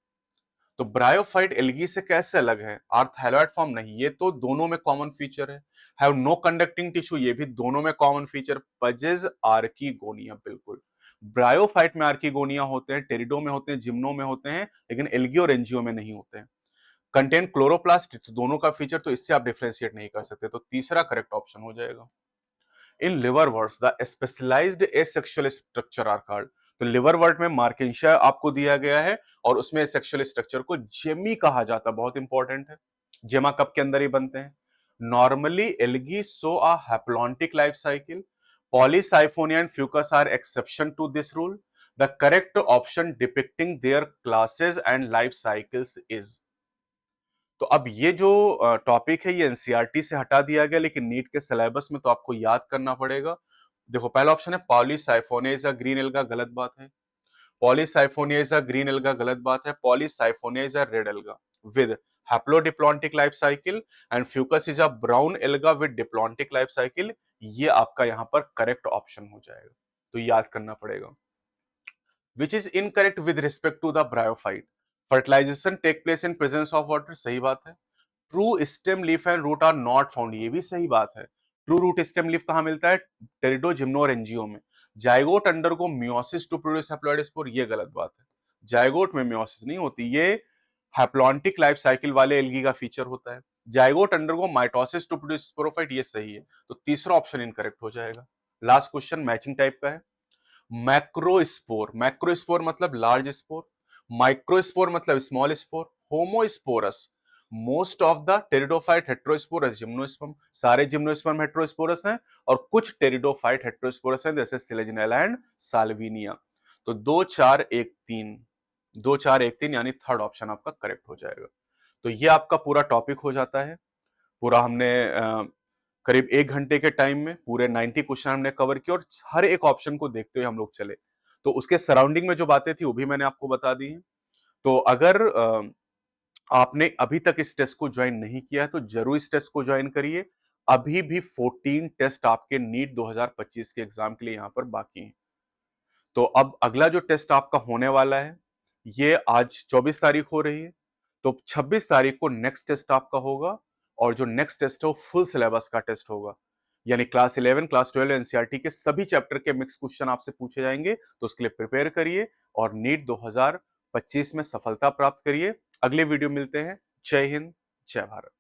तो ब्रायोफाइट एल्गी से कैसे अलग है? आर थायलॉइड फॉर्म नहीं, ये तो दोनों में कॉमन फीचर है। हैव नो कंडक्टिंग टिश्यू, ये भी दोनों में कॉमन फीचर। पजेज आर्कीगोनिया, बिल्कुल। ब्रायोफाइट में आर्किगोनिया होते हैं, टेरिडो में होते हैं, जिम्नो में होते हैं, लेकिन एल्गी और एंजियो में नहीं होते हैं। कंटेन क्लोरोप्लास्ट, तो दोनों का फीचर, तो इससे आप डिफरेंशिएट नहीं कर सकते, तो तीसरा करेक्ट ऑप्शन हो जाएगा। In liverworts the specialized asexual structure are called. तो लिवरवर्ट में मार्केंशिया आपको दिया गया है और उसमें एसेक्सुअल स्ट्रक्चर को जेमी कहा जाता है, बहुत इंपॉर्टेंट है। जेमा कप के अंदर ही बनते हैं। Normally algae show a haplontic life cycle, Polysiphonia and Fucus are exception to this rule. The correct option depicting their classes and life cycles is. तो अब ये जो टॉपिक है ये एनसीईआरटी से हटा दिया गया, लेकिन नीट के सिलेबस में तो आपको याद करना पड़ेगा। देखो पहला ऑप्शन है Polysiphonia is a green alga, गलत बात है। Polysiphonia is a green alga, गलत बात है। Polysiphonia is a red alga with haplodiplontic life cycle and Fucus is a brown alga with diplontic life cycle. ये आपका यहाँ पर करेक्ट ऑप्शन हो जाएगा, तो याद करना पड़ेगा। Which is incorrect with respect to the bryophyte. Fertilization take place in presence of water, सही बात है। True stem leaf and root are not found, ये भी सही बात है। ट्रू रूट स्टेम लीफ कहां मिलता है? टेरिडो, जिम्नो और एंजियो में। Zygote undergo meiosis to produce haploid spore, ये गलत बात है। जाइगोट में मियोसिस नहीं होती, ये हैप्लॉन्टिक लाइफ साइकिल वाले एल्गी का फीचर होता है। Zygote undergo mitosis to produce sporophyte, ये सही है, तो तीसरा ऑप्शन इनकरेक्ट हो जाएगा। लास्ट क्वेश्चन मैचिंग टाइप का है। मैक्रोस्पोर, मैक्रोस्पोर मतलब लार्ज स्पोर, माइक्रोस्पोर मतलब small spore, homosporous most of the pteridophyte heterosporous gymnosperm, सारे जिम्नोस्पर्म हेट्रोस्पोरस हैं और कुछ टेरिडोफाइट हेट्रोस्पोरस हैं जैसे सिलेजिनेला एंड साल्विनिया। तो 2 4 1 3, 2 4 1 3 यानी थर्ड ऑप्शन आपका करेक्ट हो जाएगा। तो ये आपका पूरा टॉपिक हो जाता है। पूरा हमने करीब 1 घंटे के टाइम में पूरे 90 क्वेश्चन हमने कवर किए और हर एक ऑप्शन को देखते हुए हम लोग चले। तो उसके सराउंडिंग में जो बातें थी वो भी मैंने आपको बता दी हैं। तो अगर आपने अभी तक इस टेस्ट को ज्वाइन नहीं किया है तो जरूर इस टेस्ट को ज्वाइन करिए। अभी भी 14 टेस्ट आपके नीट 2025 के एग्जाम के लिए यहां पर बाकी हैं। तो अब अगला जो टेस्ट आपका होने वाला है ये आज 24 तारीख हो रही है, तो 26 तारीख को नेक्स्ट टेस्ट आपका होगा और जो नेक्स्ट टेस्ट है वो फुल सिलेबस का टेस्ट होगा, यानी क्लास 11 क्लास 12 एनसीईआरटी के सभी चैप्टर के मिक्स क्वेश्चन आपसे पूछे जाएंगे। तो उसके लिए प्रिपेयर करिए और नीट 2025 में सफलता प्राप्त करिए। अगले वीडियो मिलते हैं। जय हिंद, जय भारत।